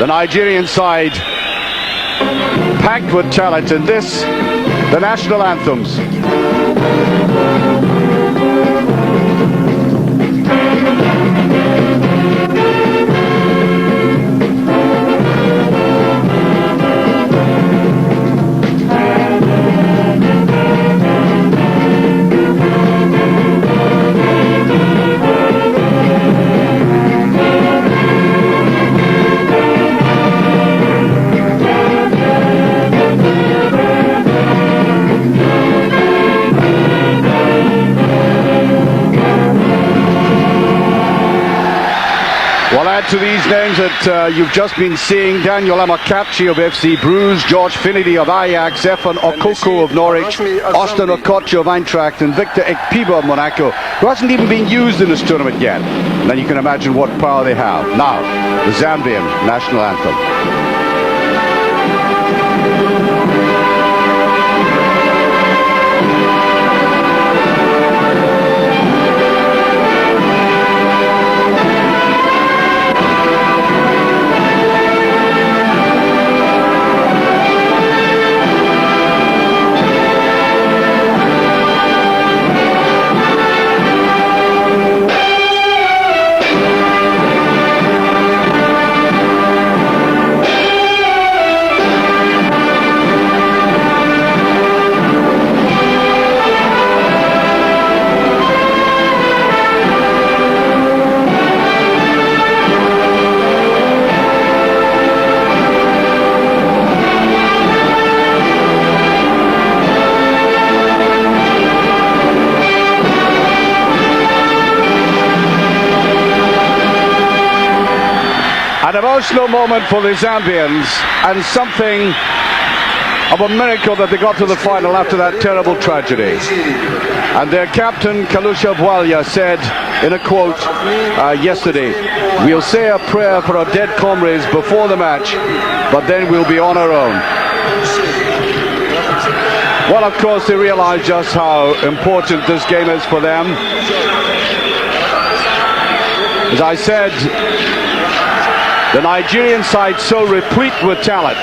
The Nigerian side packed with talent, and this, the national anthems. Well, add to these names that you've just been seeing: Daniel Amakachi of FC Bruges, George Finidi of Ajax, Efan Okoko of Norwich, Austin Okocha of Eintracht, and Victor Ekpiba of Monaco, who hasn't even been used in this tournament yet. And then you can imagine what power they have. Now, the Zambian national anthem. An emotional moment for the Zambians, and something of a miracle that they got to the final after that terrible tragedy. And their captain, Kalusha Bwalya, said in a quote yesterday, "We'll say a prayer for our dead comrades before the match, but then we'll be on our own." Well, of course, they realize just how important this game is for them. As I said, the Nigerian side so replete with talent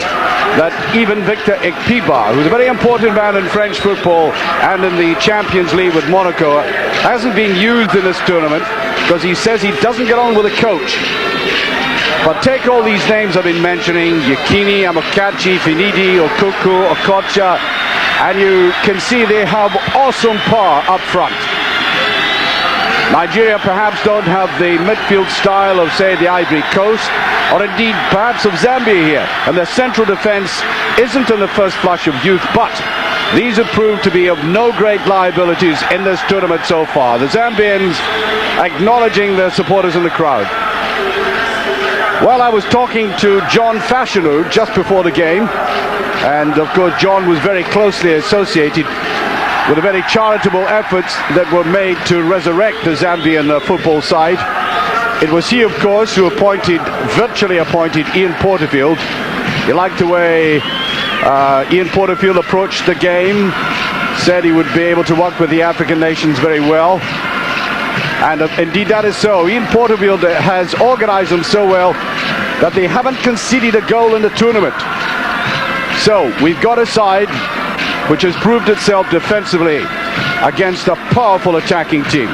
that even Victor Ekpiba, who's a very important man in French football and in the Champions League with Monaco, hasn't been used in this tournament because he says he doesn't get on with the coach. But take all these names I've been mentioning: Yekini, Amokachi, Finidi, Okoko, Okocha, and you can see they have awesome power up front. Nigeria perhaps don't have the midfield style of, say, the Ivory Coast, or indeed perhaps of Zambia here, and their central defence isn't in the first flush of youth, but these have proved to be of no great liabilities in this tournament so far. The Zambians acknowledging their supporters in the crowd. Well, I was talking to John Fashanu just before the game, and of course John was very closely associated with the very charitable efforts that were made to resurrect the Zambian football side. It was he, of course, who virtually appointed Ian Porterfield. He liked the way Ian Porterfield approached the game, said he would be able to work with the African nations very well. And indeed that is so. Ian Porterfield has organized them so well that they haven't conceded a goal in the tournament. So we've got a side which has proved itself defensively against a powerful attacking team.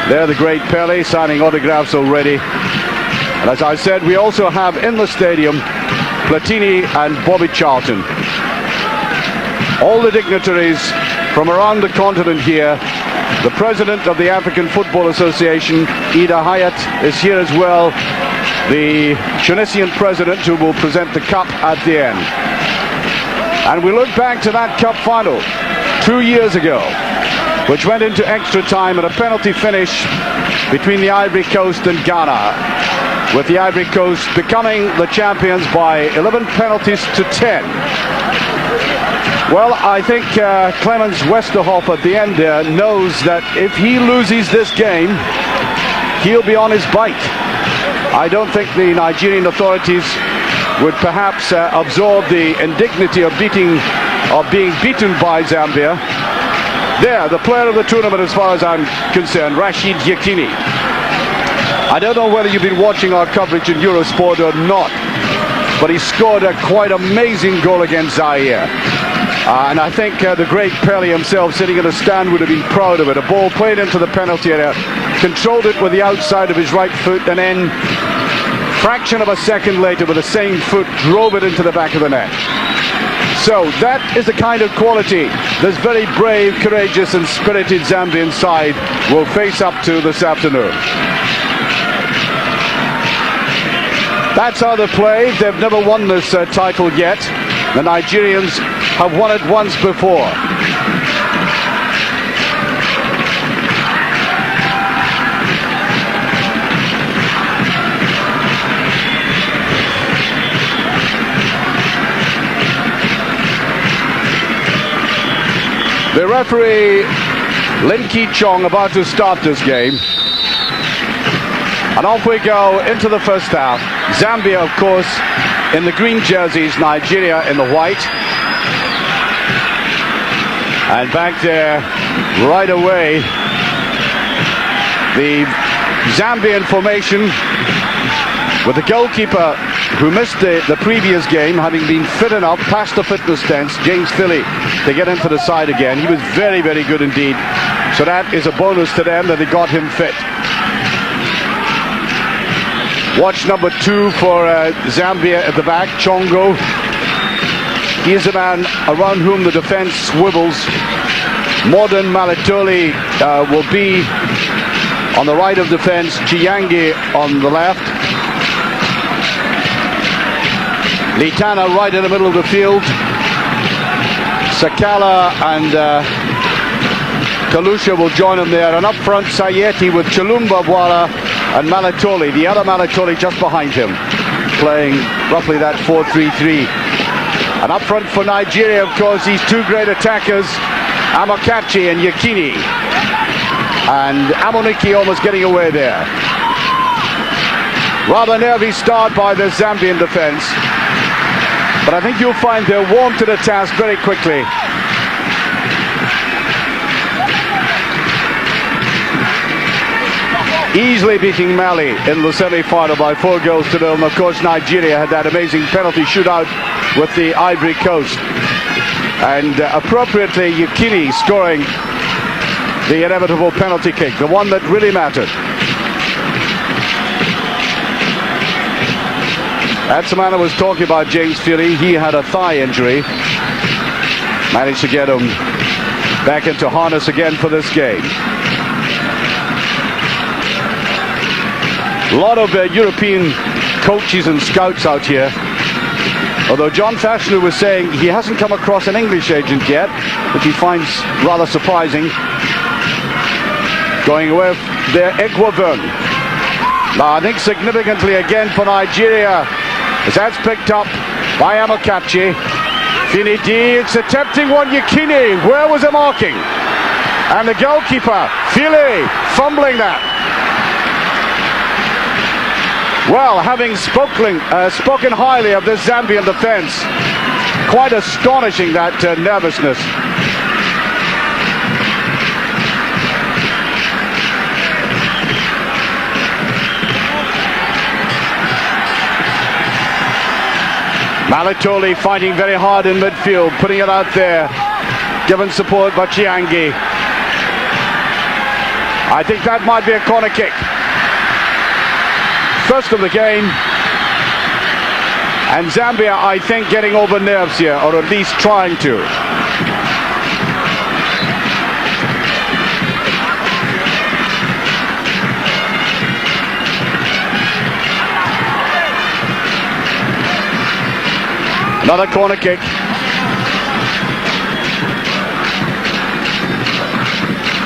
There, the great Pele signing autographs already. And as I said, we also have in the stadium Platini and Bobby Charlton. All the dignitaries from around the continent here. The president of the African Football Association, Ida Hayat, is here as well. The Tunisian president, who will present the cup at the end. And we look back to that cup final 2 years ago, which went into extra time at a penalty finish between the Ivory Coast and Ghana, with the Ivory Coast becoming the champions by 11 penalties to 10. Well, I think Clemens Westerhoff at the end there knows that if he loses this game, he'll be on his bike. I don't think the Nigerian authorities would perhaps absorb the indignity of being beaten by Zambia. There, the player of the tournament as far as I'm concerned, Rashid Yekini. I don't know whether you've been watching our coverage in Eurosport or not, but he scored a quite amazing goal against Zaire. And I think the great Pelé himself, sitting in a stand, would have been proud of it. A ball played into the penalty area, controlled it with the outside of his right foot, and then fraction of a second later with the same foot drove it into the back of the net. So that is the kind of quality this very brave, courageous and spirited Zambian side will face up to this afternoon. That's how they play. They've never won this title yet. The Nigerians have won it once before. The referee, Lin Ki-chong, about to start this game. And off we go into the first half. Zambia, of course, in the green jerseys, Nigeria in the white. And back there, right away, the Zambian formation with the goalkeeper who missed the previous game, having been fit enough, past the fitness test, James Philly, to get into the side again. He was very, very good indeed. So that is a bonus to them that they got him fit. Watch number 2 for Zambia at the back, Chongo. He is a man around whom the defense swivels. Modern Malatoli will be on the right of defense, Chiyangi on the left. Litana right in the middle of the field. Sakala and Kalusha will join him there. And up front, Sayeti with Chilumba Bwala and Malatoli, the other Malatoli just behind him, playing roughly that 4-3-3. And up front for Nigeria, of course, these two great attackers, Amokachi and Yakini. And Amoniki almost getting away there. Rather nervy start by the Zambian defense. But I think you'll find they're warm to the task very quickly. Easily beating Mali in the semi-final by 4 goals to 0. And of course Nigeria had that amazing penalty shootout with the Ivory Coast. And appropriately Yakini scoring the inevitable penalty kick, the one that really mattered. That's the man I was talking about, James Fury. He had a thigh injury. Managed to get him back into harness again for this game. A lot of European coaches and scouts out here. Although John Fashanu was saying he hasn't come across an English agent yet, which he finds rather surprising. Going away with their Eguavern. Now I think significantly again for Nigeria, as that's picked up by Amokachi. Finidi, it's a tempting one, Yakini. Where was the marking? And the goalkeeper, Fili, fumbling that. Well, having spoken highly of this Zambian defense, quite astonishing that nervousness. Malatoli fighting very hard in midfield, putting it out there, given support by Chiyangi. I think that might be a corner kick. First of the game. And Zambia, I think, getting over nerves here, or at least trying to. Another corner kick.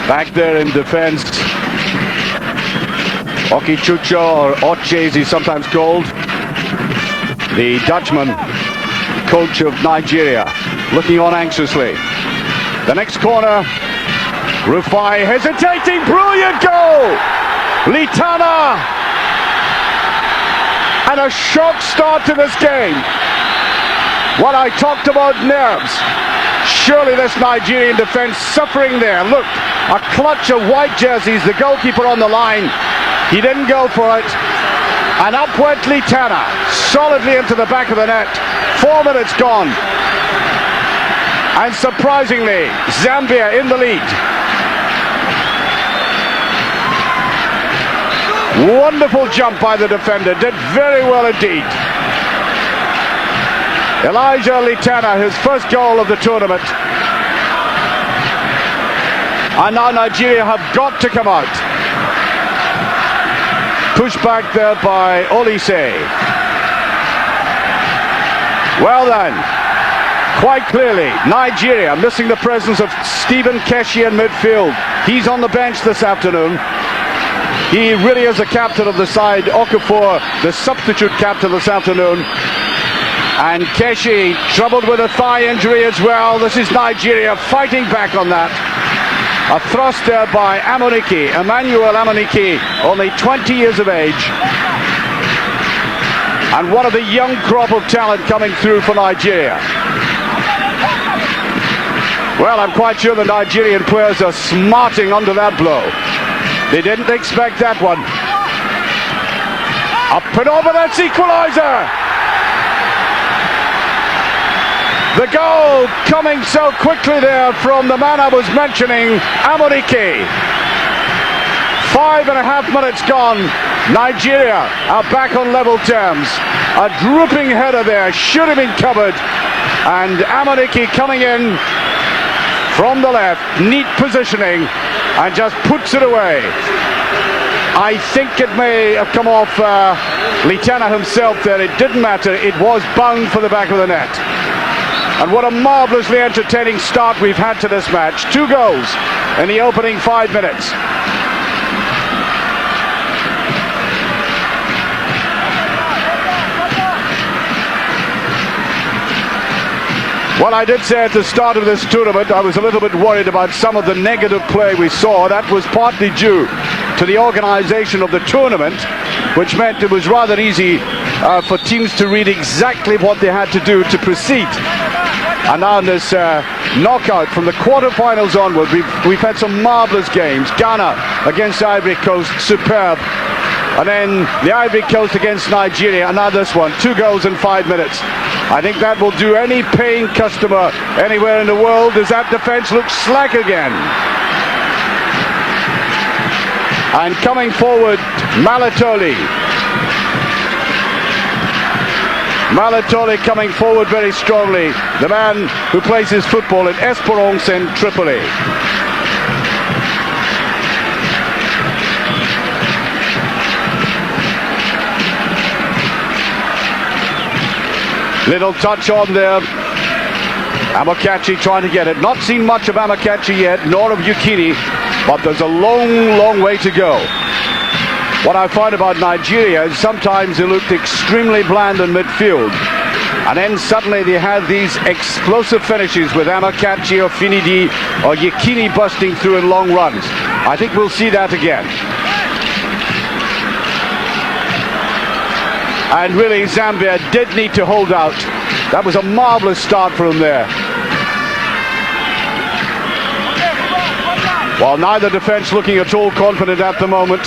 Back there in defense, Okichucho, or Oche as he's sometimes called, the Dutchman, coach of Nigeria, looking on anxiously. The next corner, Rufai hesitating, brilliant goal! Litana! And a shock start to this game. What I talked about nerves. Surely this Nigerian defense suffering there. Look, a clutch of white jerseys, the goalkeeper on the line. He didn't go for it. And up went Litana, solidly into the back of the net. 4 minutes gone. And surprisingly, Zambia in the lead. Wonderful jump by the defender, did very well indeed. Elijah Litana, his first goal of the tournament. And now Nigeria have got to come out. Pushed back there by Olise. Well then, quite clearly, Nigeria missing the presence of Stephen Keshi in midfield. He's on the bench this afternoon. He really is the captain of the side. Okafor, the substitute captain this afternoon. And Keshi troubled with a thigh injury as well. This is Nigeria fighting back on that. A thrust there by Amunike, Emmanuel Amunike, only 20 years of age. And one of the young crop of talent coming through for Nigeria. Well, I'm quite sure the Nigerian players are smarting under that blow. They didn't expect that one. Up and over, that's equaliser! The goal coming so quickly there from the man I was mentioning, Amunike. 5.5 minutes gone. Nigeria are back on level terms. A drooping header there, should have been covered. And Amunike coming in from the left, neat positioning, and just puts it away. I think it may have come off Litana himself there. It didn't matter. It was bound for the back of the net. And what a marvellously entertaining start we've had to this match. 2 goals in the opening 5 minutes. Well, I did say at the start of this tournament I was a little bit worried about some of the negative play we saw. That was partly due to the organisation of the tournament, which meant it was rather easy for teams to read exactly what they had to do to proceed. And now in this knockout from the quarterfinals onward, we've had some marvellous games. Ghana against Ivory Coast, superb. And then the Ivory Coast against Nigeria, and now this one, 2 goals in 5 minutes. I think that will do any paying customer anywhere in the world, as that defence looks slack again. And coming forward, Malatoli. Malatoli coming forward very strongly. The man who plays his football in Esperance in Tripoli. Little touch on there. Amokachi trying to get it. Not seen much of Amokachi yet, nor of Yukini, but there's a long, long way to go. What I find about Nigeria is sometimes they looked extremely bland in midfield, and then suddenly they had these explosive finishes with Amokachi or Finidi or Yukini busting through in long runs. I think we'll see that again. And really, Zambia did need to hold out. That was a marvellous start for them there. While neither defence looking at all confident at the moment.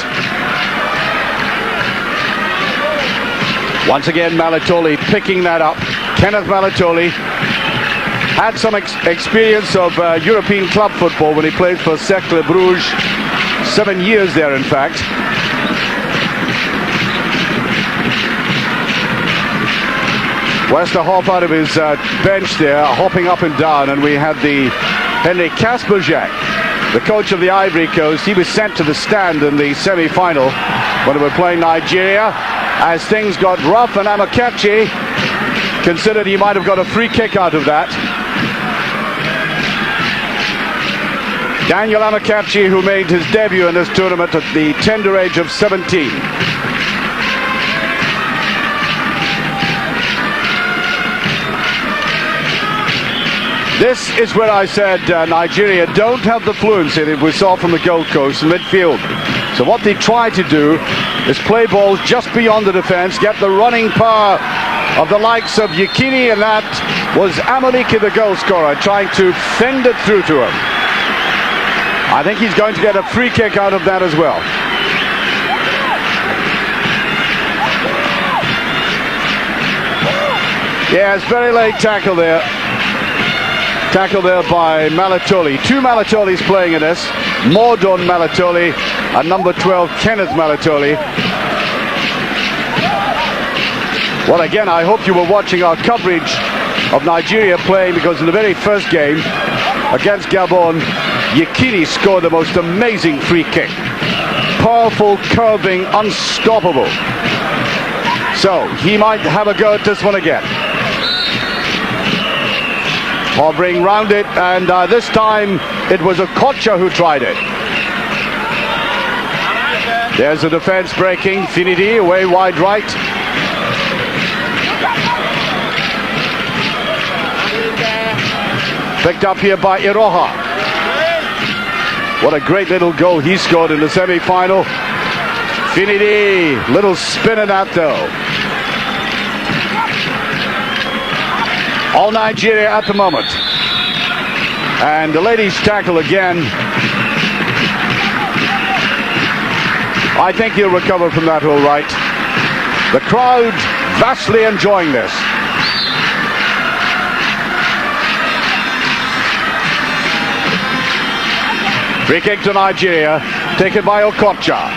Once again, Malatoli picking that up. Kenneth Malatoli had some experience of European club football when he played for Cercle Bruges. 7 years there, in fact. Wester hop out of his bench there, hopping up and down, and we had the Henry Kasperjak, the coach of the Ivory Coast. He was sent to the stand in the semi-final when they were playing Nigeria. As things got rough, and Amokachi considered he might have got a free kick out of that. Daniel Amokachi, who made his debut in this tournament at the tender age of 17. This is where I said Nigeria don't have the fluency that we saw from the Gold Coast in midfield. So what they try to do is play balls just beyond the defence, get the running power of the likes of Yukini, and that was Amunike, the goal scorer, trying to fend it through to him. I think he's going to get a free kick out of that as well. Yes, very late tackle there. Tackle there by Malatoli. Two Malatolis playing in this. Mordon Malatoli and number 12 Kenneth Malatoli. Well, again, I hope you were watching our coverage of Nigeria playing, because in the very first game against Gabon, Yekini scored the most amazing free kick. Powerful, curving, unstoppable. So he might have a go at this one again. Hovering round it, and this time it was Okocha who tried it. There's the defense breaking. Finidi away wide right. Picked up here by Iroha. What a great little goal he scored in the semi-final. Finidi, little spin in that though. All Nigeria at the moment. And the ladies tackle again. I think he'll recover from that all right. The crowd vastly enjoying this. Free kick to Nigeria, taken by Okocha.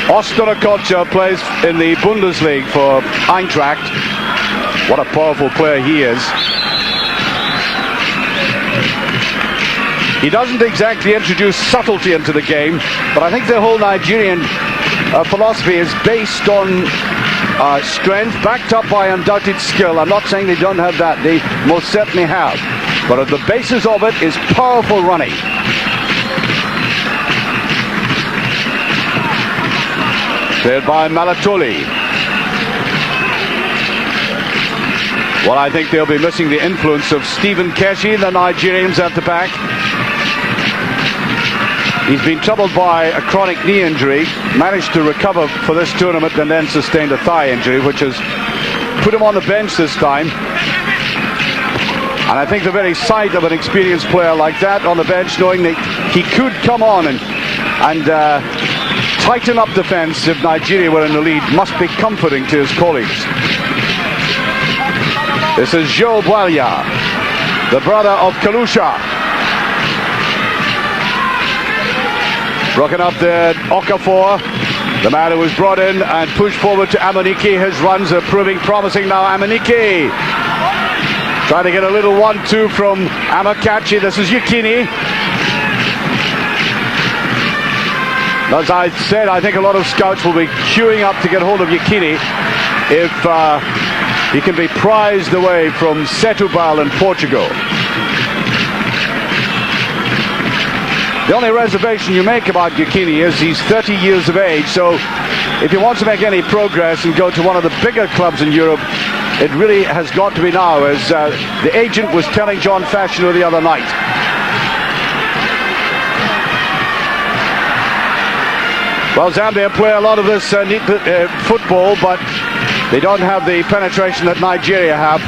Austin Okocha plays in the Bundesliga for Eintracht. What a powerful player he is. He doesn't exactly introduce subtlety into the game, but I think the whole Nigerian philosophy is based on strength, backed up by undoubted skill. I'm not saying they don't have that, they most certainly have. But at the basis of it is powerful running. Played by Malatoli. Well, I think they'll be missing the influence of Stephen Keshi, the Nigerians at the back. He's been troubled by a chronic knee injury, managed to recover for this tournament and then sustained a thigh injury, which has put him on the bench this time. And I think the very sight of an experienced player like that on the bench, knowing that he could come on and tighten up defense if Nigeria were in the lead, must be comforting to his colleagues. This is Joe Bwalia, the brother of Kalusha. Broken up there, Okafor, the man who was brought in and pushed forward to Amunike. His runs are proving promising now. Amunike trying to get a little 1-2 from Amakachi. This is Yekini. As I said, I think a lot of scouts will be queuing up to get hold of Yekini if he can be prized away from Setúbal in Portugal. The only reservation you make about Yekini is he's 30 years of age, so if he wants to make any progress and go to one of the bigger clubs in Europe, it really has got to be now, as the agent was telling John Fashioner the other night. Well, Zambia play a lot of this neat football, but they don't have the penetration that Nigeria have.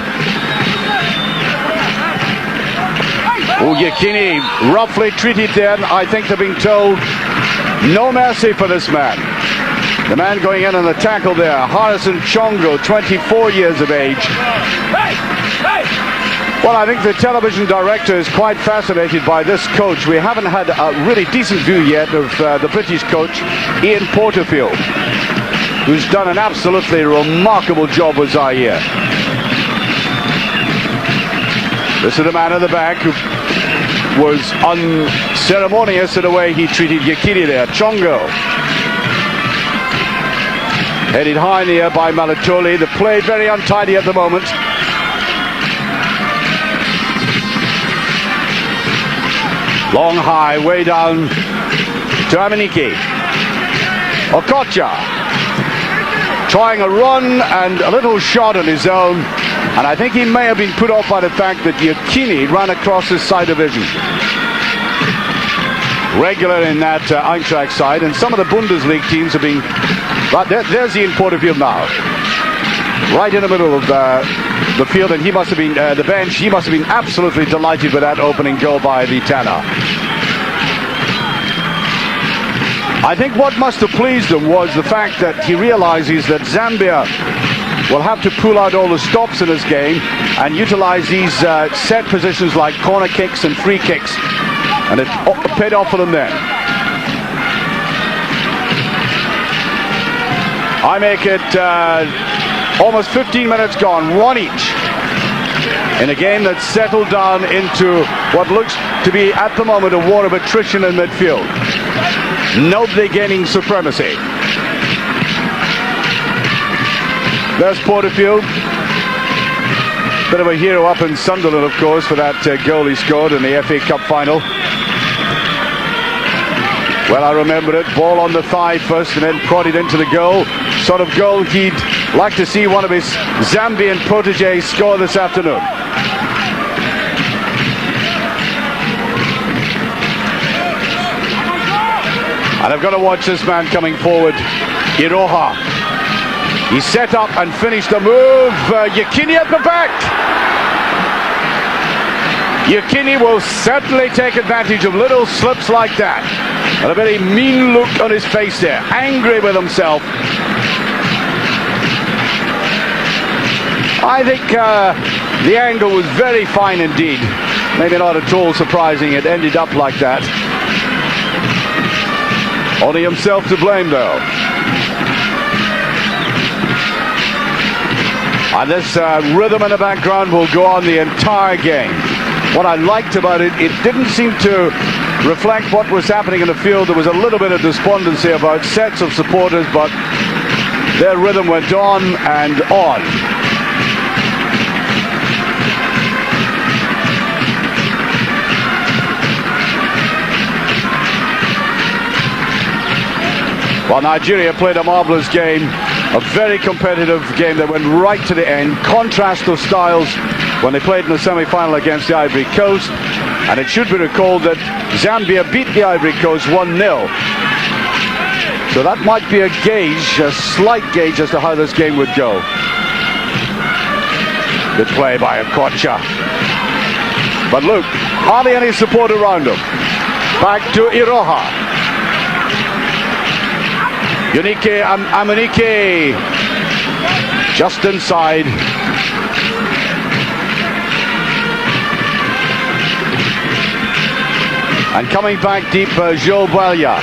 Oh, Yekini roughly treated there. I think they're being told no mercy for this man. The man going in on the tackle there, Harrison Chongo, 24 years of age. Well, I think the television director is quite fascinated by this coach. We haven't had a really decent view yet of the British coach, Ian Porterfield, who's done an absolutely remarkable job with Zaire. This is the man at the back who was unceremonious in the way he treated Yekini there. Chongo. Headed high in the air by Malatoli. The play very untidy at the moment. Long high, way down to Amunike. Okocha trying a run and a little shot on his own, and I think he may have been put off by the fact that Yekini ran across his side of vision. Regular in that Eintracht side, and some of the Bundesliga teams have been. But there's Ian Porterfield now, right in the middle of the field, and he must have been the bench. He must have been absolutely delighted with that opening goal by the Tana. I think what must have pleased him was the fact that he realizes that Zambia will have to pull out all the stops in this game and utilize these set positions like corner kicks and free kicks. And it paid off for them then. I make it almost 15 minutes gone, one each, in a game that's settled down into what looks to be, at the moment, a war of attrition in midfield. Nobody gaining supremacy. There's Porterfield. Bit of a hero up in Sunderland, of course, for that goal he scored in the FA Cup final. Well, I remember it. Ball on the thigh first and then prodded into the goal. Sort of goal he'd like to see one of his Zambian proteges score this afternoon. And I've got to watch this man coming forward, Iroha. He set up and finished the move. Yekini at the back. Yekini will certainly take advantage of little slips like that. And a very mean look on his face there, angry with himself. I think the angle was very fine indeed. Maybe not at all surprising it ended up like that. Only himself to blame though. And this rhythm in the background will go on the entire game. What I liked about it, it didn't seem to reflect what was happening in the field. There was a little bit of despondency about sets of supporters, but their rhythm went on and on. Well, Nigeria played a marvellous game, a very competitive game that went right to the end. Contrast of styles when they played in the semi-final against the Ivory Coast. And it should be recalled that Zambia beat the Ivory Coast 1-0. So that might be a gauge, a slight gauge as to how this game would go. Good play by Okocha. But look, hardly any support around him. Back to Iroha. Unique Amunike just inside. And coming back deep, Joe Balya.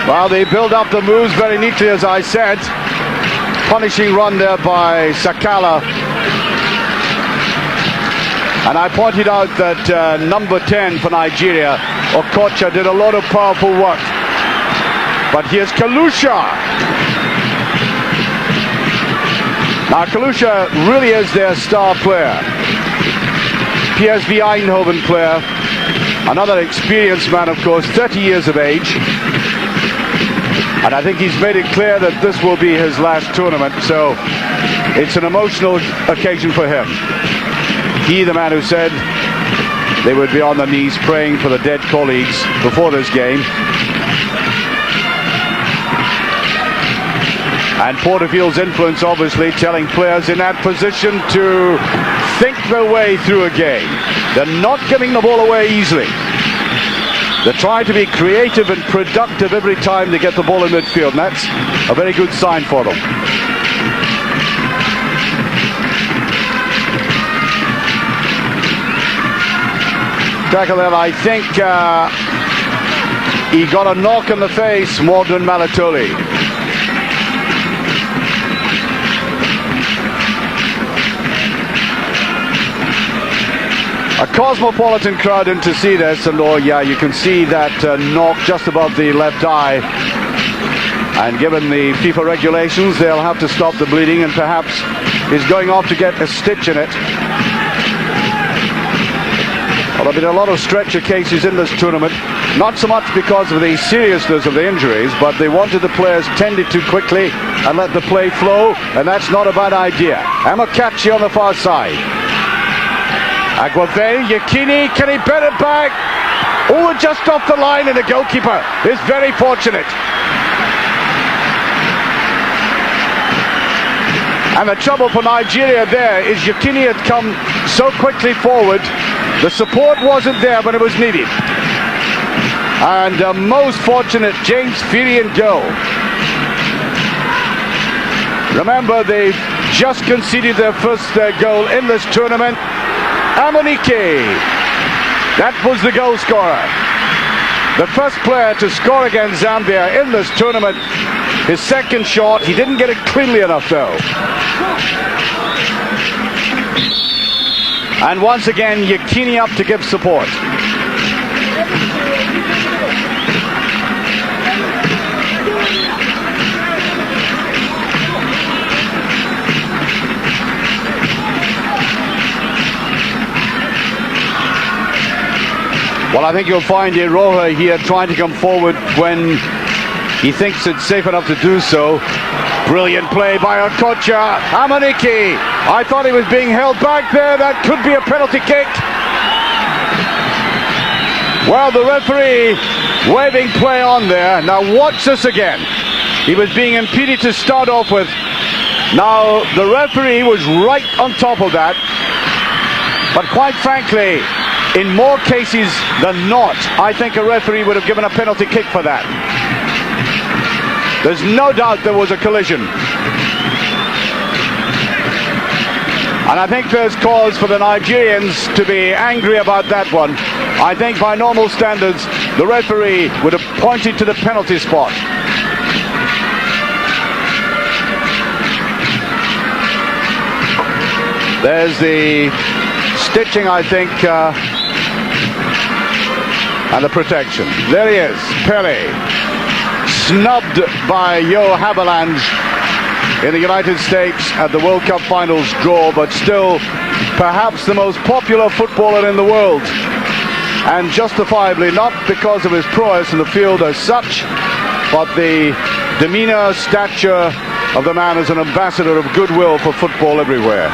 Well, they build up the moves very neatly, as I said. Punishing run there by Sakala. And I pointed out that number 10 for Nigeria, Okocha, did a lot of powerful work. But here's Kalusha. Now, Kalusha really is their star player. PSV Eindhoven player, another experienced man, of course, 30 years of age. And I think he's made it clear that this will be his last tournament, so it's an emotional occasion for him. He, the man who said they would be on their knees praying for the dead colleagues before this game. And Porterfield's influence, obviously, telling players in that position to think their way through a game. They're not giving the ball away easily. They're trying to be creative and productive every time they get the ball in midfield, and that's a very good sign for them. Tackle there, I think he got a knock in the face, Mordun Malatoli. A cosmopolitan crowd in to see this, and oh yeah, you can see that knock just above the left eye. And given the FIFA regulations, they'll have to stop the bleeding, and perhaps he's going off to get a stitch in it. Well, there have been a lot of stretcher cases in this tournament, not so much because of the seriousness of the injuries, but they wanted the players tended to quickly and let the play flow, and that's not a bad idea. Amokachi on the far side. Aguavale, Yekini, can he bet it back? Oh, just off the line, and the goalkeeper is very fortunate. And the trouble for Nigeria there is Yekini had come so quickly forward, the support wasn't there when it was needed. And most fortunate James Firian goal. Remember, they've just conceded their first goal in this tournament. Amunike, that was the goal scorer. The first player to score against Zambia in this tournament. His second shot, he didn't get it cleanly enough though. And once again, Yekini up to give support. Well, I think you'll find Iroha here trying to come forward when he thinks it's safe enough to do so. Brilliant play by Okocha. Amunike, I thought he was being held back there. That could be a penalty kick. Well, the referee waving play on there. Now watch this again. He was being impeded to start off with. Now the referee was right on top of that. But quite frankly, in more cases than not, I think a referee would have given a penalty kick for that. There's no doubt there was a collision. And I think there's cause for the Nigerians to be angry about that one. I think by normal standards, the referee would have pointed to the penalty spot. There's the stitching, I think, and the protection. There he is, Pele, snubbed by Yo Haviland in the United States at the World Cup Finals draw, but still perhaps the most popular footballer in the world, and justifiably, not because of his prowess in the field as such, but the demeanor, stature of the man as an ambassador of goodwill for football everywhere.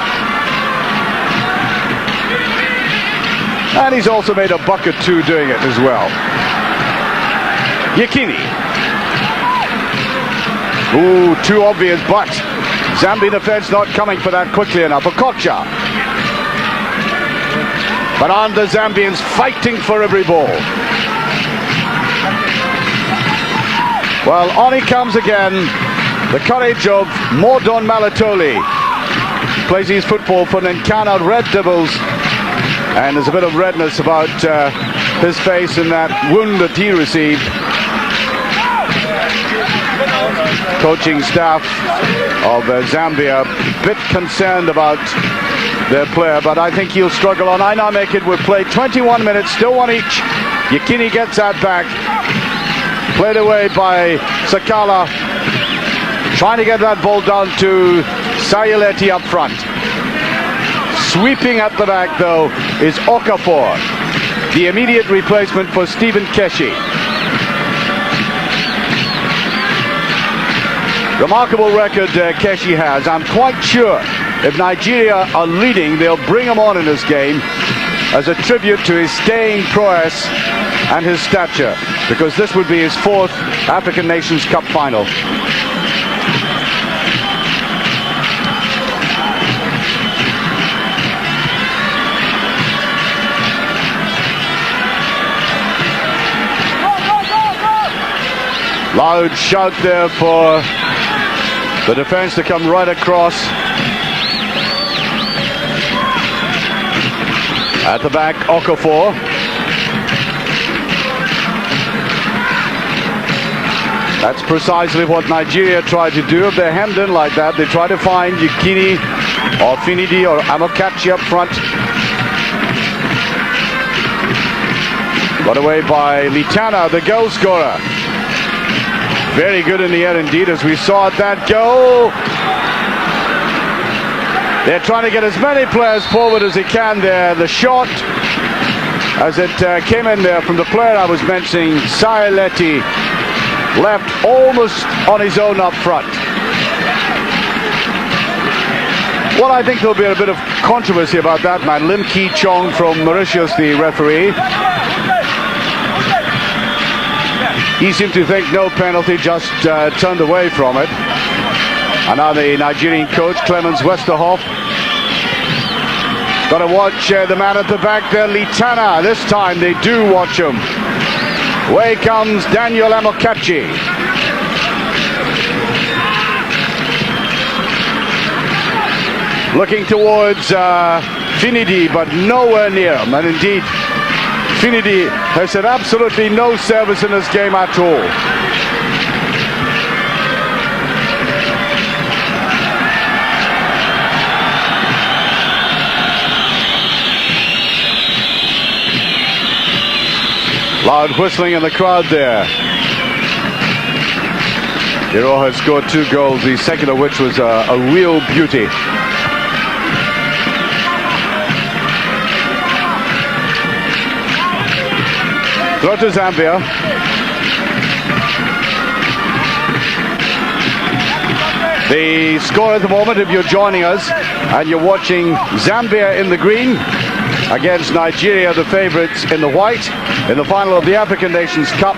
And he's also made a buck or two doing it as well. Yekini. Ooh, too obvious, but Zambian defense not coming for that quickly enough. Okocha. But on the Zambians fighting for every ball. Well, on he comes again. The courage of Mordon Malatoli. Plays his football for Nkana Red Devils. And there's a bit of redness about his face in that wound that he received. Coaching staff of Zambia a bit concerned about their player, but I think he'll struggle on. I now make it with play 21 minutes, still one each. Yekini gets that back. Played away by Sakala. Trying to get that ball down to Sayaleti up front. Sweeping at the back, though, is Okafor, the immediate replacement for Stephen Keshi. Remarkable record Keshi has. I'm quite sure if Nigeria are leading, they'll bring him on in this game as a tribute to his staying prowess and his stature, because this would be his fourth African Nations Cup final. Loud shout there for the defense to come right across. At the back, Okafor. That's precisely what Nigeria tried to do. If they're hemmed in like that, they try to find Yekini or Finidi or Amokachi up front. Got away by Litana, the goal scorer. Very good in the air indeed, as we saw at that goal. They're trying to get as many players forward as they can there. The shot, as it came in there from the player I was mentioning, Sayaleti, left almost on his own up front. Well, I think there'll be a bit of controversy about that man. Lim Ki Chong from Mauritius, the referee. He seemed to think no penalty, just turned away from it. And now the Nigerian coach, Clemens Westerhoff. Got to watch the man at the back there, Litana. This time they do watch him. Away comes Daniel Amokachi. looking towards Finidi, but nowhere near him. And indeed, Finidi has had absolutely no service in this game at all. Loud whistling in the crowd there. Iroha has scored 2 goals, the second of which was a real beauty. Throw to Zambia. The score at the moment, if you're joining us and you're watching, Zambia in the green against Nigeria, the favourites, in the white, in the final of the African Nations Cup.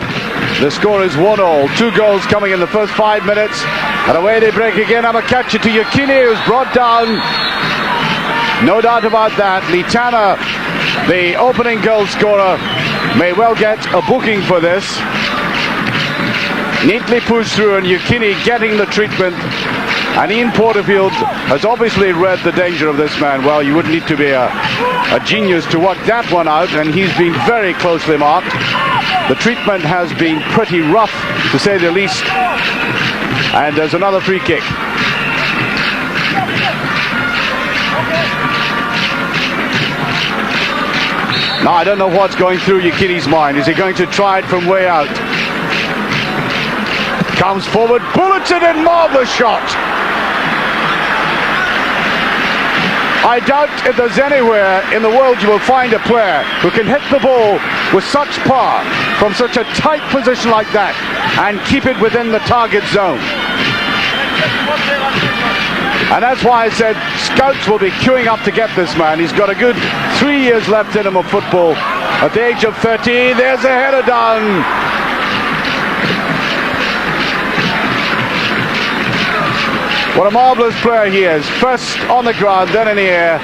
The score is 1-1. 2 goals coming in the first 5 minutes. And away they break again. Amakatchi to Yukini, who's brought down. No doubt about that. Litana, the opening goal scorer, may well get a booking for this. Neatly pushed through, and Yukini getting the treatment. And Ian Porterfield has obviously read the danger of this man. Well, you wouldn't need to be a genius to work that one out, and he's been very closely marked. The treatment has been pretty rough, to say the least. And there's another free kick. Now, I don't know what's going through Yukini's mind. Is he going to try it from way out? Comes forward, bullets it in, marvellous shot. I doubt if there's anywhere in the world you will find a player who can hit the ball with such power from such a tight position like that and keep it within the target zone. And that's why I said scouts will be queuing up to get this man. He's got a good 3 years left in him of football. At the age of 30, there's a header down. What a marvellous player he is. First on the ground, then in the air.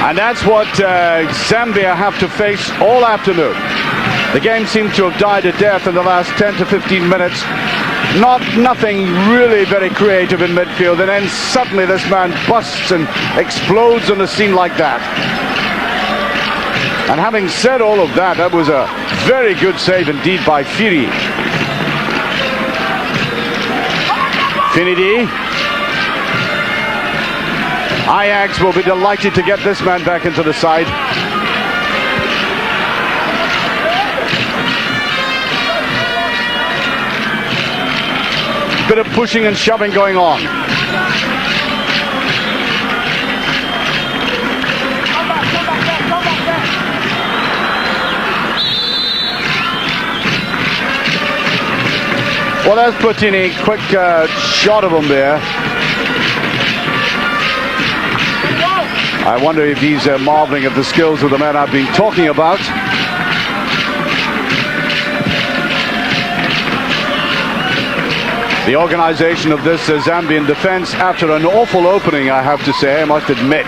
And that's what Zambia have to face all afternoon. The game seemed to have died a death in the last 10 to 15 minutes. Nothing really very creative in midfield, and then suddenly this man busts and explodes on the scene like that. And having said all of that, that was a very good save indeed by Firi. Finidi. Ajax will be delighted to get this man back into the side. Bit of pushing and shoving going on. Well, there's Platini, quick shot of him there. I wonder if he's marveling at the skills of the man I've been talking about. The organisation of this Zambian defence, after an awful opening, I have to say, I must admit.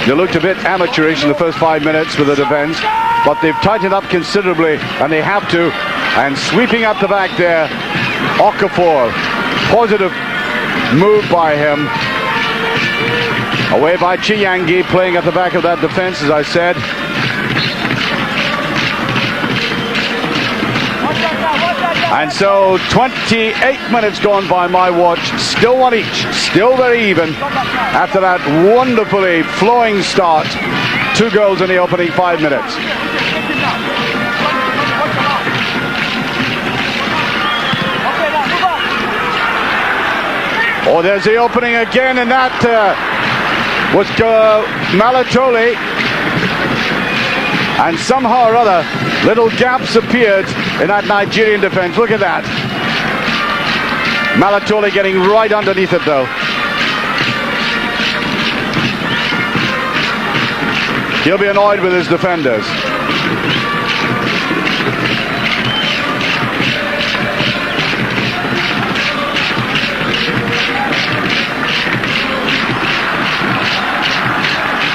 They looked a bit amateurish in the first 5 minutes with the defence, but they've tightened up considerably, and they have to. And sweeping up the back there, Okafor, positive move by him. Away by Chiyangi, playing at the back of that defence, as I said. And so 28 minutes gone by my watch, still one each, still very even after that wonderfully flowing start. 2 goals in the opening 5 minutes. Oh, there's the opening again, and that was Malatoli. And somehow or other, little gaps appeared in that Nigerian defence. Look at that. Malatoli getting right underneath it, though. He'll be annoyed with his defenders.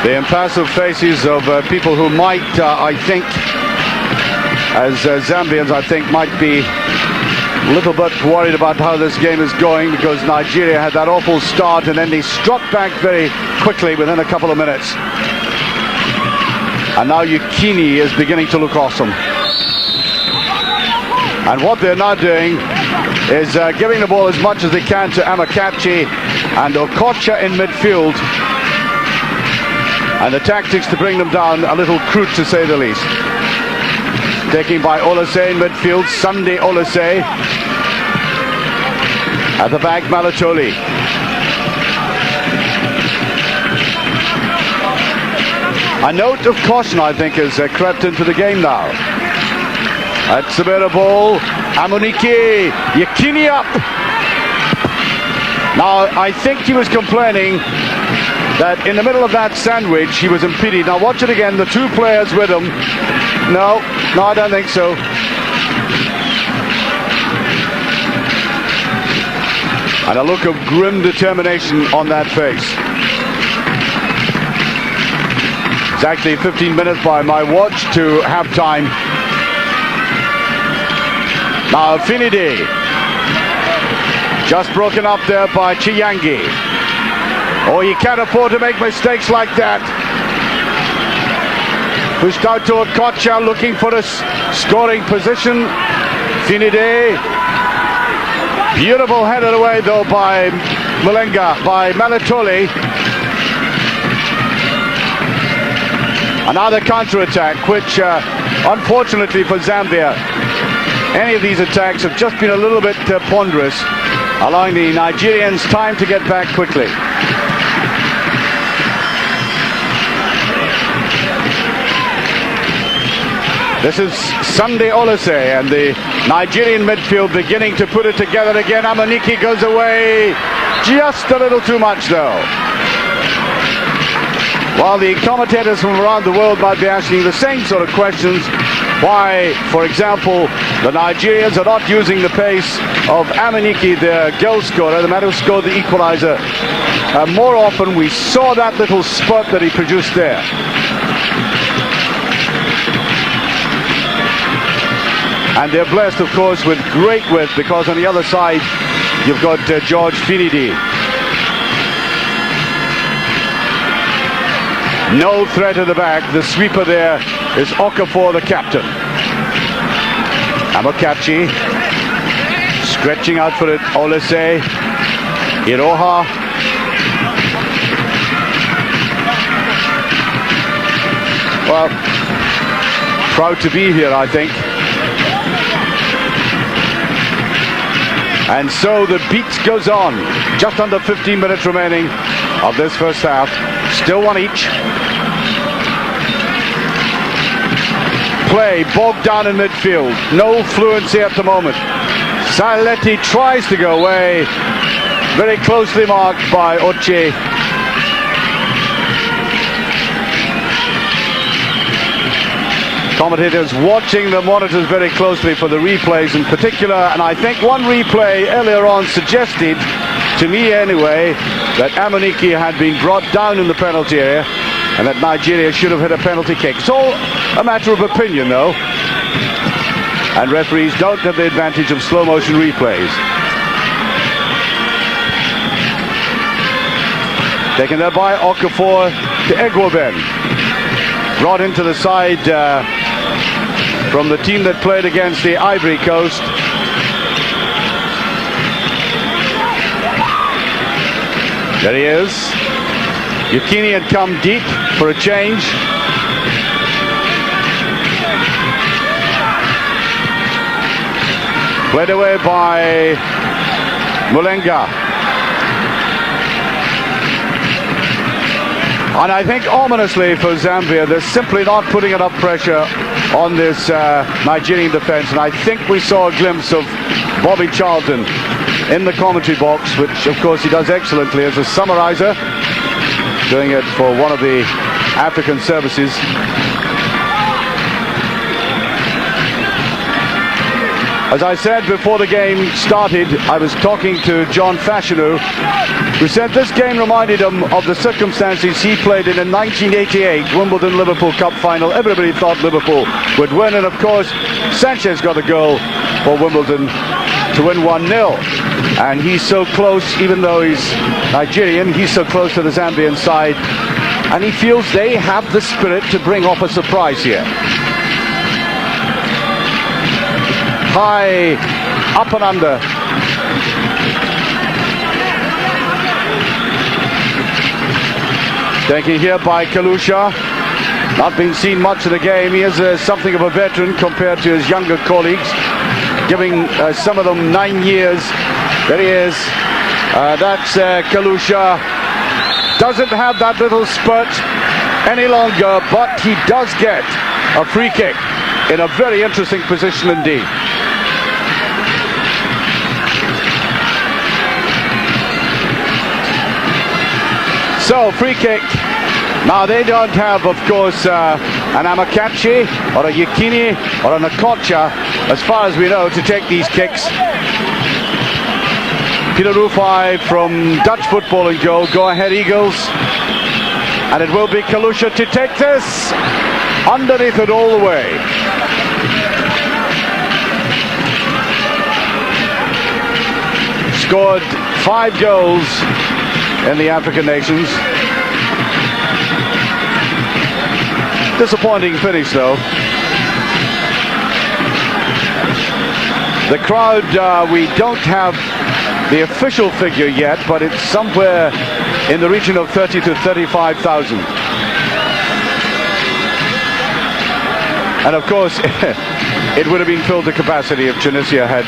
The impassive faces of people who might, I think, as Zambians, I think, might be a little bit worried about how this game is going, because Nigeria had that awful start and then they struck back very quickly within a couple of minutes. And now Yekini is beginning to look awesome. And what they're now doing is giving the ball as much as they can to Amakachi and Okocha in midfield. And the tactics to bring them down a little crude, to say the least. Taking by Olise in midfield, Sunday Olise. At the back, Malatoli. A note of caution, I think, has crept into the game now. That's a better ball. Amunike, Yekini up. Now, I think he was complaining that in the middle of that sandwich, he was impeded. Now, watch it again. The two players with him. No, I don't think so. And a look of grim determination on that face. Exactly 15 minutes by my watch to half-time. Now Finidi, just broken up there by Chiyangi. Oh, he can't afford to make mistakes like that. Pushed out to Okocha, looking for a scoring position. Finidi, beautiful headed away though by Malatoli. Another counter-attack, which unfortunately for Zambia, any of these attacks have just been a little bit ponderous, allowing the Nigerians time to get back quickly. This is Sunday Olise, and the Nigerian midfield beginning to put it together again. Amunike goes away, just a little too much though. While the commentators from around the world might be asking the same sort of questions, why, for example, the Nigerians are not using the pace of Amunike, their goal scorer, the man who scored the equalizer. More often we saw that little spurt that he produced there. And they're blessed, of course, with great width, because on the other side you've got George Finidi. No threat at the back. The sweeper there is Okafor, the captain. Amakachi stretching out for it. Olise, Iroha. Well, proud to be here, I think. And so the beat goes on. Just under 15 minutes remaining of this first half. Still one each. Play bogged down in midfield. No fluency at the moment. Saletti tries to go away. Very closely marked by Oche. Commentators watching the monitors very closely for the replays in particular, and I think one replay earlier on suggested, to me anyway, that Amunike had been brought down in the penalty area and that Nigeria should have hit a penalty kick. It's all a matter of opinion though, and referees don't have the advantage of slow motion replays. Taken there by Okafor to Egwoben, brought into the side from the team that played against the Ivory Coast. There he is. Yekini had come deep for a change. Played away by Mulenga. And I think ominously for Zambia, they're simply not putting enough pressure on this Nigerian defense. And I think we saw a glimpse of Bobby Charlton in the commentary box, which of course he does excellently as a summarizer, doing it for one of the African services. As I said before the game started, I was talking to John Fashanu, who said this game reminded him of the circumstances he played in 1988 Wimbledon-Liverpool Cup final. Everybody thought Liverpool would win, and of course Sanchez got a goal for Wimbledon to win 1-0. And he's so close, even though he's Nigerian, he's so close to the Zambian side. And he feels they have the spirit to bring off a surprise here. High, up and under. Taken here by Kalusha. Not been seen much of the game. He is something of a veteran compared to his younger colleagues, giving some of them 9 years. There he is. That's Kalusha. Doesn't have that little spurt any longer, but he does get a free kick in a very interesting position indeed. So, free kick. Now, they don't have, of course, an Amakachi or a Yekini or an Akocha, as far as we know, to take these kicks. Peter Rufai from Dutch football in goal. Go ahead, Eagles. And it will be Kalusha to take this. Underneath it all the way. Scored 5 goals in the African nations. Disappointing finish, though. The crowd, we don't have the official figure yet, but it's somewhere in the region of 30 to 35,000. And of course, it would have been filled to capacity if Tunisia had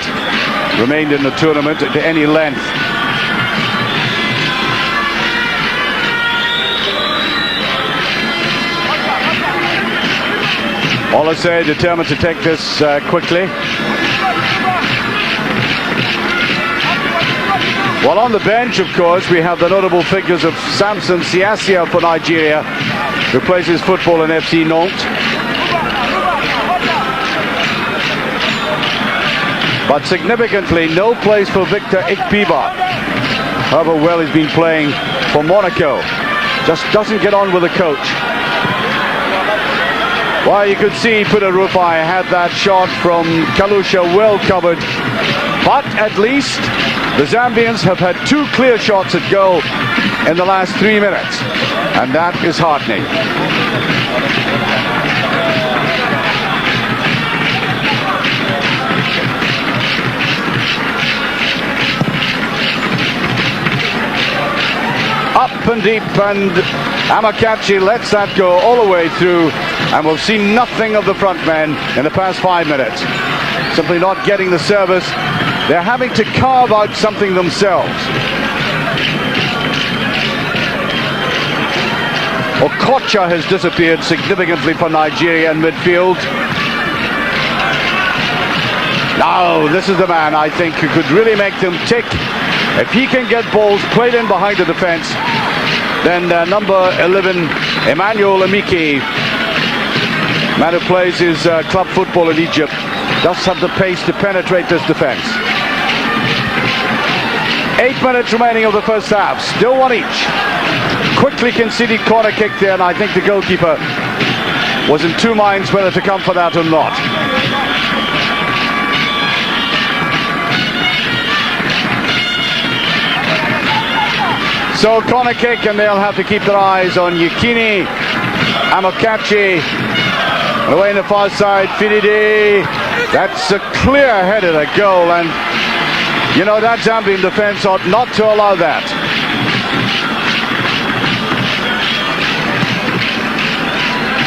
remained in the tournament to any length. Olise determined to take this quickly. Well, on the bench, of course, we have the notable figures of Samson Siasia for Nigeria, who plays his football in FC Nantes. But significantly, no place for Victor Ikpiba. However well he's been playing for Monaco. Just doesn't get on with the coach. Well, you could see Peter Rufai had that shot from Kalusha well covered. But at least the Zambians have had 2 clear shots at goal in the last 3 minutes. And that is heartening. Up and deep, and Amakachi lets that go all the way through. And we've seen nothing of the front men in the past 5 minutes. Simply not getting the service. They're having to carve out something themselves. Okocha has disappeared significantly for Nigeria in midfield. Now, this is the man, I think, who could really make them tick. If he can get balls played in behind the defense, then number 11, Emmanuel Amiki, man who plays his club football in Egypt, does have the pace to penetrate this defense. 8 minutes remaining of the first half, still 1 each. Quickly conceded corner kick there, and I think the goalkeeper was in 2 minds whether to come for that or not. So corner kick, and they'll have to keep their eyes on Yekini, Amokachi, away in the far side, Finidi. That's a clear-headed goal, and you know that Zambian defense ought not to allow that.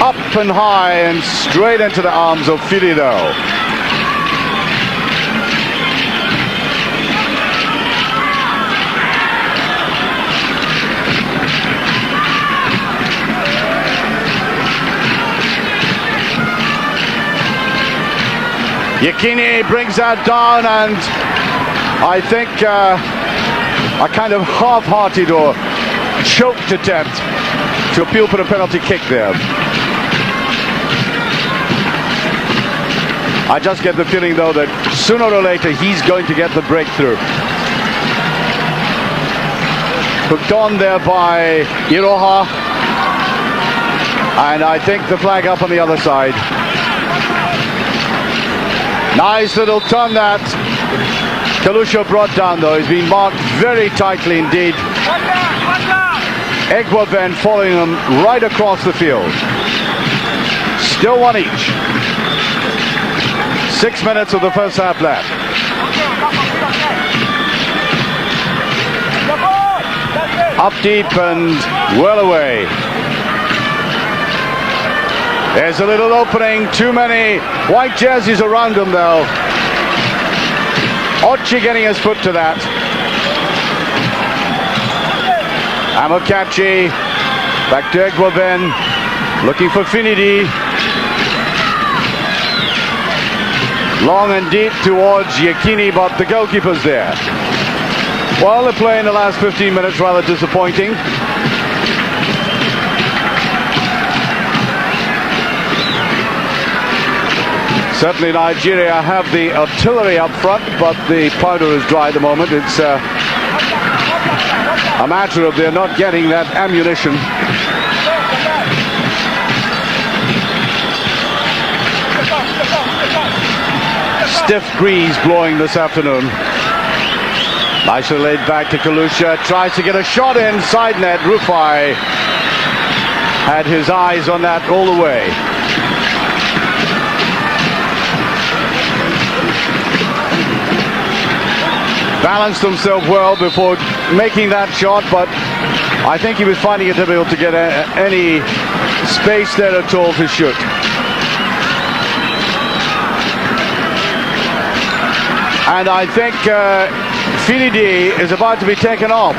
Up and high and straight into the arms of Filido. Yekini brings that down, and I think a kind of half-hearted or choked attempt to appeal for a penalty kick there. I just get the feeling, though, that sooner or later he's going to get the breakthrough. Hooked on there by Iroha, and I think the flag up on the other side. Nice little turn that. Kalusha brought down though. He's been marked very tightly indeed. Egwoven following him right across the field. Still one each. 6 minutes of the first half left. Up deep and well away. There's a little opening. Too many white jerseys around him though. Ochi getting his foot to that. Amokachi back to Egwoven, looking for Finidi. Long and deep towards Yekini, but the goalkeeper's there. Well, the play in the last 15 minutes rather disappointing. Certainly Nigeria have the artillery up front, but the powder is dry at the moment. It's a matter of they're not getting that ammunition. Stiff breeze blowing this afternoon. Nicely laid back to Kalusha. Tries to get a shot in. Side net. Rufai had his eyes on that all the way. Balanced himself well before making that shot, but I think he was finding it difficult to get any space there at all to shoot. And I think Finidi is about to be taken off.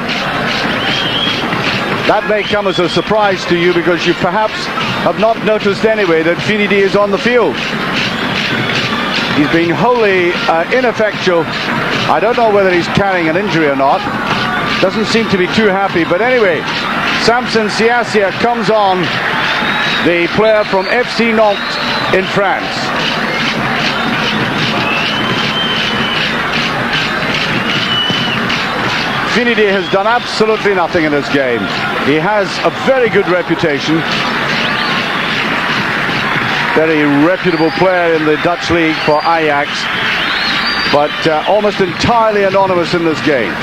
That may come as a surprise to you because you perhaps have not noticed anyway that Finidi is on the field. He's been wholly ineffectual. I don't know whether he's carrying an injury or not. Doesn't seem to be too happy. But anyway, Samson Siasia comes on, the player from FC Nantes in France. Finidi has done absolutely nothing in this game. He has a very good reputation. Very reputable player in the Dutch league for Ajax, but almost entirely anonymous in this game.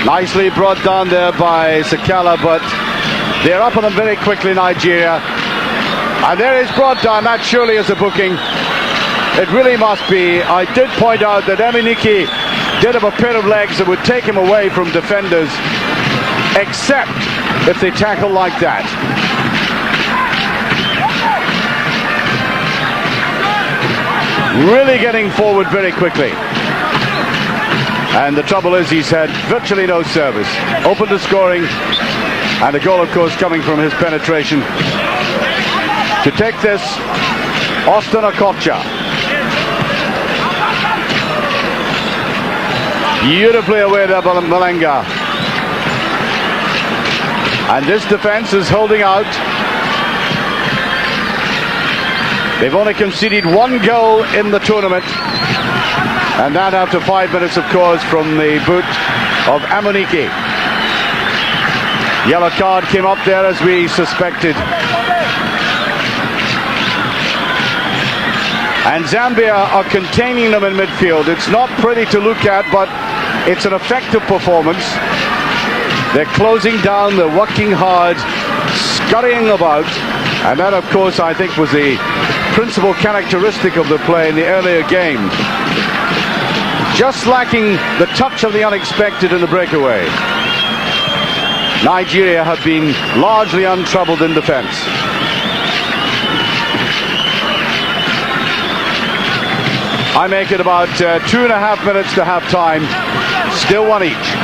Nicely brought down there by Sakala, but they're up on them very quickly, Nigeria. And there is brought down. That surely is a booking. It really must be. I did point out that Emenike did have a pair of legs that would take him away from defenders, except if they tackle like that. Really getting forward very quickly. And the trouble is he's had virtually no service. Open to scoring, and a goal of course coming from his penetration. To take this, Austin Okocha. Beautifully away there by Malenga. And this defense is holding out. They've only conceded one goal in the tournament. And that after 5 minutes, of course, from the boot of Amunike. Yellow card came up there as we suspected. And Zambia are containing them in midfield. It's not pretty to look at, but it's an effective performance. They're closing down, they're working hard, scurrying about. And that, of course, I think was the principal characteristic of the play in the earlier game. Just lacking the touch of the unexpected in the breakaway. Nigeria have been largely untroubled in defense. I make it about 2.5 minutes to half time. Still one each.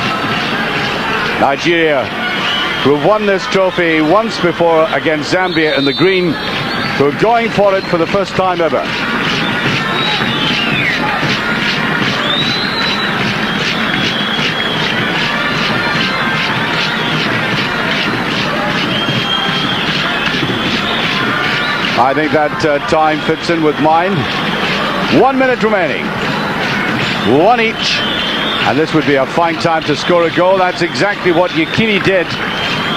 Nigeria, who have won this trophy once before against Zambia in the green, who are going for it for the first time ever. I think that time fits in with mine. 1 minute remaining. One each. And this would be a fine time to score a goal. That's exactly what Yekini did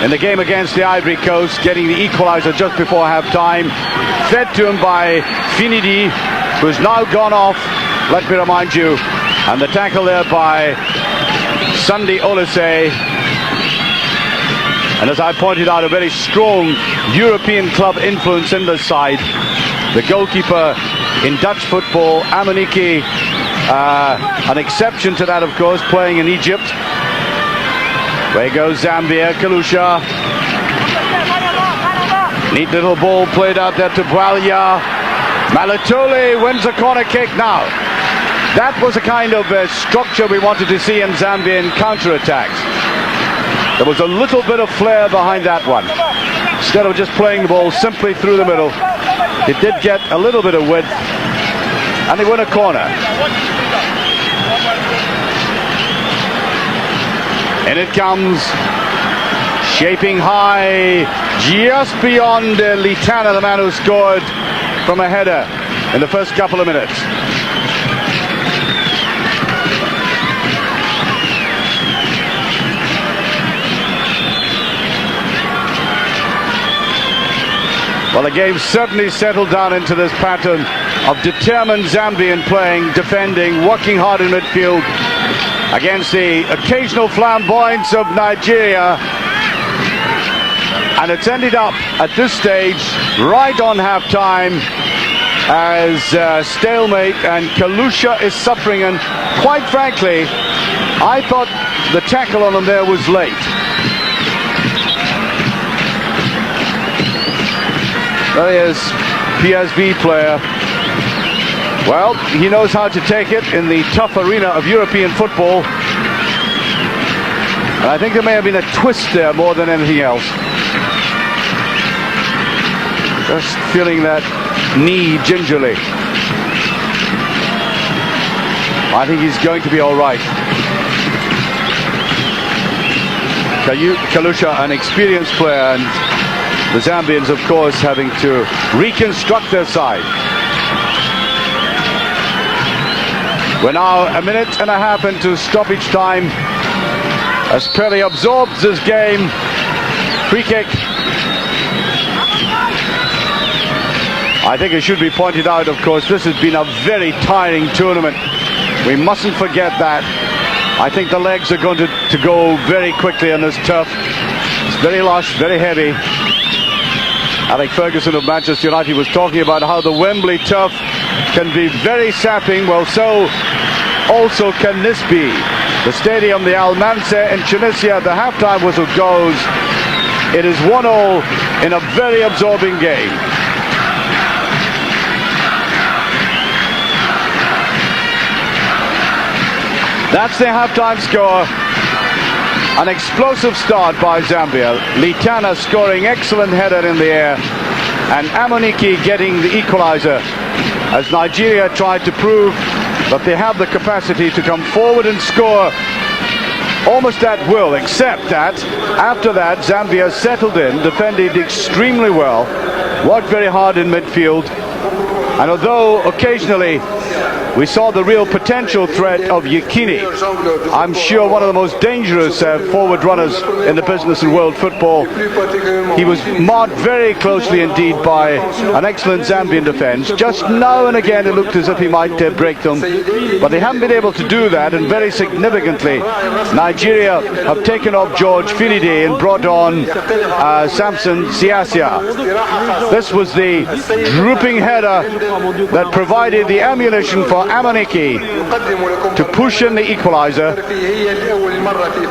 in the game against the Ivory Coast, getting the equalizer just before half-time. Fed to him by Finidi, who's now gone off, let me remind you. And the tackle there by Sunday Oliseh. And as I pointed out, a very strong European club influence in this side. The goalkeeper in Dutch football, Amunike, an exception to that, of course, playing in Egypt. There goes Zambia, Kalusha. Neat little ball played out there to Bwalia. Malatole wins a corner kick now. That was a kind of structure we wanted to see in Zambia in counter-attacks. There was a little bit of flair behind that one. Instead of just playing the ball simply through the middle, it did get a little bit of width, and they win a corner. And it comes, shaping high, just beyond Litana, the man who scored from a header in the first couple of minutes. Well, the game certainly settled down into this pattern of determined Zambian playing, defending, working hard in midfield against the occasional flamboyance of Nigeria. And it's ended up at this stage right on half-time as stalemate, and Kalusha is suffering, and quite frankly I thought the tackle on him there was late. There he is, PSV player. Well, he knows how to take it in the tough arena of European football. And I think there may have been a twist there more than anything else. Just feeling that knee gingerly. I think he's going to be all right. Kalusha, an experienced player, and the Zambians, of course, having to reconstruct their side. We're now a minute and a half into stoppage time as Pele absorbs this game. Free kick. I think it should be pointed out, of course, this has been a very tiring tournament. We mustn't forget that. I think the legs are going to go very quickly on this turf. It's very lush, very heavy. Alex Ferguson of Manchester United was talking about how the Wembley turf can be very sapping. Well, so also can this be. The stadium, the Al Mansa in Tunisia, the halftime whistle goes. It is 1-0 in a very absorbing game. That's the halftime score. An explosive start by Zambia. Litana scoring excellent header in the air, and Amunike getting the equalizer as Nigeria tried to prove that they have the capacity to come forward and score almost at will, except that after that Zambia settled in, defended extremely well, worked very hard in midfield, and although occasionally we saw the real potential threat of Yekini, I'm sure one of the most dangerous forward runners in the business of world football. He was marked very closely indeed by an excellent Zambian defence. Just now and again it looked as if he might break them, but they haven't been able to do that, and very significantly Nigeria have taken off George Finidi and brought on Samson Siasia. This was the drooping header that provided the ammunition for Amunike to push in the equalizer.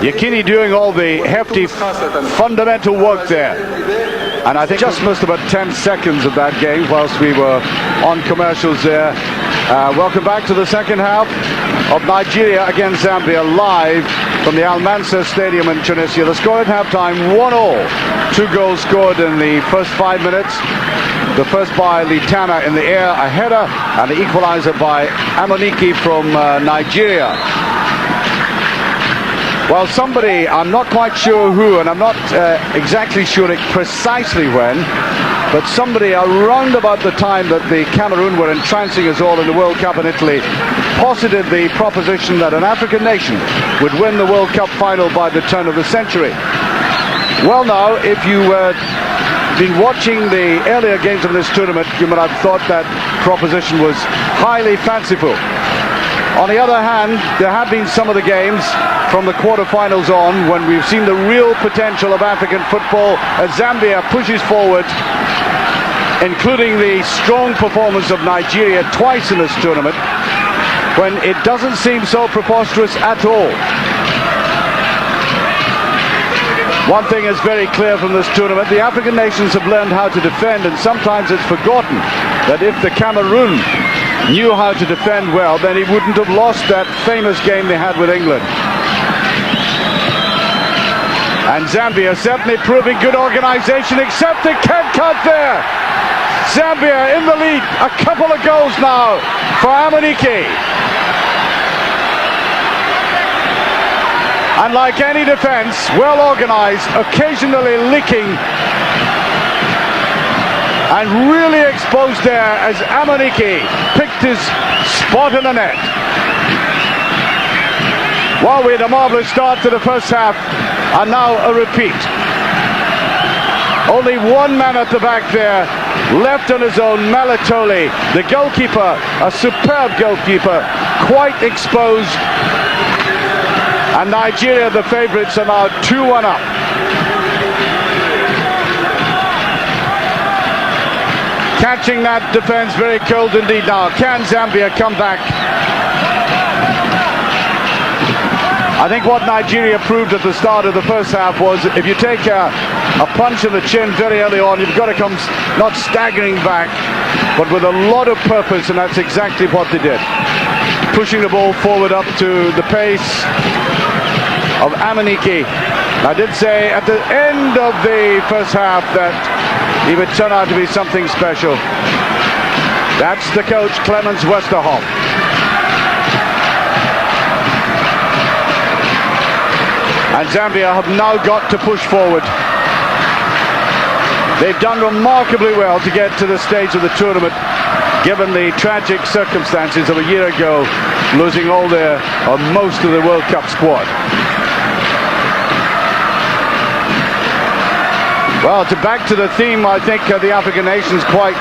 Yekini doing all the hefty fundamental work there. And I think just missed about 10 seconds of that game whilst we were on commercials there. Welcome back to the second half of Nigeria against Zambia, live from the Al Mansa Stadium in Tunisia. The score at halftime, 1-0. 2 goals scored in the first 5 minutes. The first by Litana in the air, a header, and the equalizer by Amunike from Nigeria. Well, somebody, I'm not quite sure who, and I'm not exactly sure precisely when, but somebody around about the time that the Cameroon were entrancing us all in the World Cup in Italy posited the proposition that an African nation would win the World Cup final by the turn of the century. Well, now, if you been watching the earlier games of this tournament, you might have thought that proposition was highly fanciful. On the other hand, there have been some of the games from the quarterfinals on when we've seen the real potential of African football as Zambia pushes forward, including the strong performance of Nigeria twice in this tournament, when it doesn't seem so preposterous at all. One thing is very clear from this tournament: the African nations have learned how to defend, and sometimes it's forgotten that if the Cameroon knew how to defend well, then he wouldn't have lost that famous game they had with England. And Zambia certainly proving good organisation, except they can't cut there. Zambia in the lead, a couple of goals now for Amunike. And like any defence, well organised, occasionally leaking, and really exposed there as Amunike picked his spot in the net. Well, we had a marvellous start to the first half, and now a repeat. Only one man at the back there, left on his own, Malatoli, the goalkeeper, a superb goalkeeper, quite exposed. And Nigeria, the favourites, are now 2-1 up. Catching that defence very cold indeed now. Can Zambia come back? I think what Nigeria proved at the start of the first half was if you take a punch in the chin very early on, you've got to come not staggering back, but with a lot of purpose, and that's exactly what they did. Pushing the ball forward up to the pace of Amunike. I did say at the end of the first half that he would turn out to be something special. That's the coach, Clemens Westerhoff. And Zambia have now got to push forward. They've done remarkably well to get to the stage of the tournament, given the tragic circumstances of a year ago, losing all their, or most of the World Cup squad. Well, back to the theme, I think the African nations quite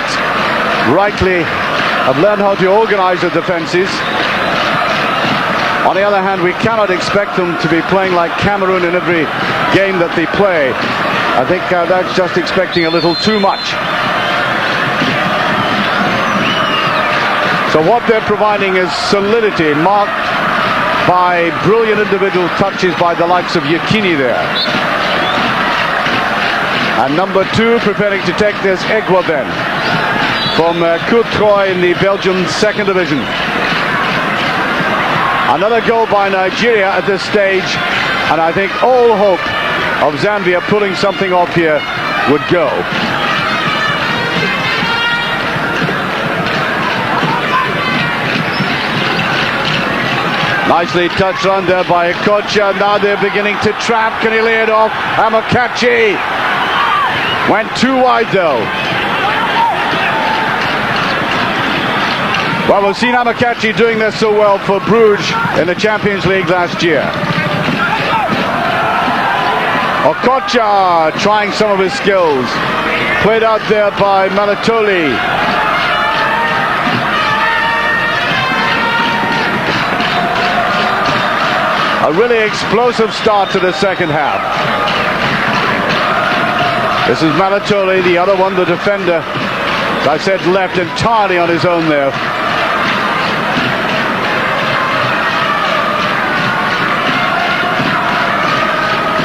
rightly have learned how to organise their defences. On the other hand, we cannot expect them to be playing like Cameroon in every game that they play. I think that's just expecting a little too much. So what they're providing is solidity, marked by brilliant individual touches by the likes of Yekini there. And number 2 preparing to take this, Egwa then, from Courtrai in the Belgian second division. Another goal by Nigeria at this stage, and I think all hope of Zambia pulling something off here would go. Nicely touched on there by Kocha. Now they're beginning to trap. Can he lay it off? Amokachi went too wide though. Well, we've seen Amokachi doing this so well for Bruges in the Champions League last year. Okocha trying some of his skills. Played out there by Malatoli. A really explosive start to the second half. This is Malatoli, the other one, the defender. As I said, left entirely on his own there.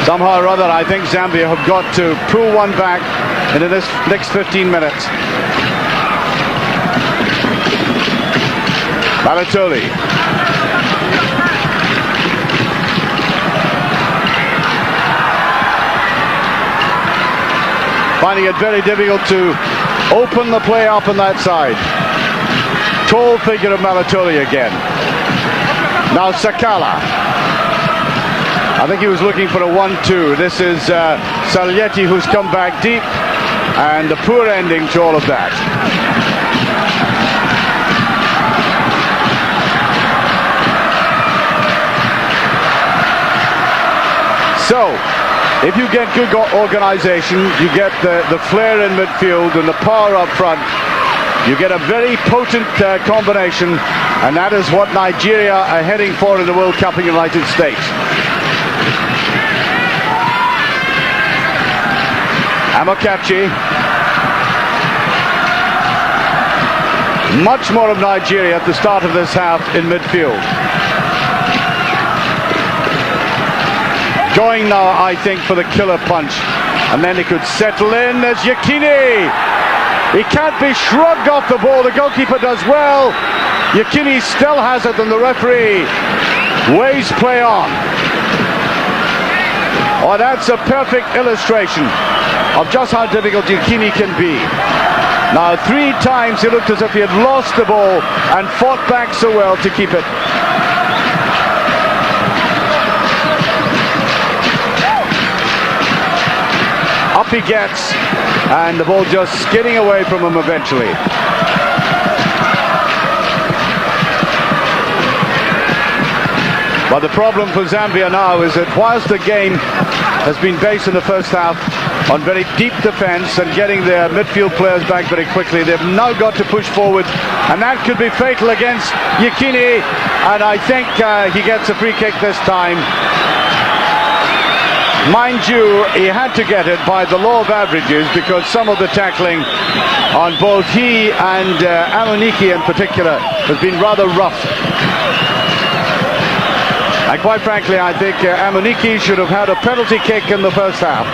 Somehow or other, I think Zambia have got to pull one back in this next 15 minutes. Malatoli. Finding it very difficult to open the play up on that side. Tall figure of Malatoli again. Now Sakala. I think he was looking for a 1-2. This is Salieti who's come back deep, and a poor ending to all of that. So, if you get good organization, you get the flair in midfield and the power up front, you get a very potent combination, and that is what Nigeria are heading for in the World Cup in the United States. Amokachi. Much more of Nigeria at the start of this half in midfield. Going now, I think, for the killer punch. And then he could settle in as Yekini. He can't be shrugged off the ball. The goalkeeper does well. Yekini still has it, and the referee waves play on. Oh, that's a perfect illustration of just how difficult Yekini can be. Now, 3 times he looked as if he had lost the ball and fought back so well to keep it. Up he gets, and the ball just skidding away from him eventually. But the problem for Zambia now is that whilst the game has been based in the first half on very deep defence and getting their midfield players back very quickly, they've now got to push forward, and that could be fatal against Yekini, and I think he gets a free kick this time. Mind you, he had to get it by the law of averages, because some of the tackling on both he and Amuniki in particular has been rather rough. And quite frankly, I think Amuniki should have had a penalty kick in the first half.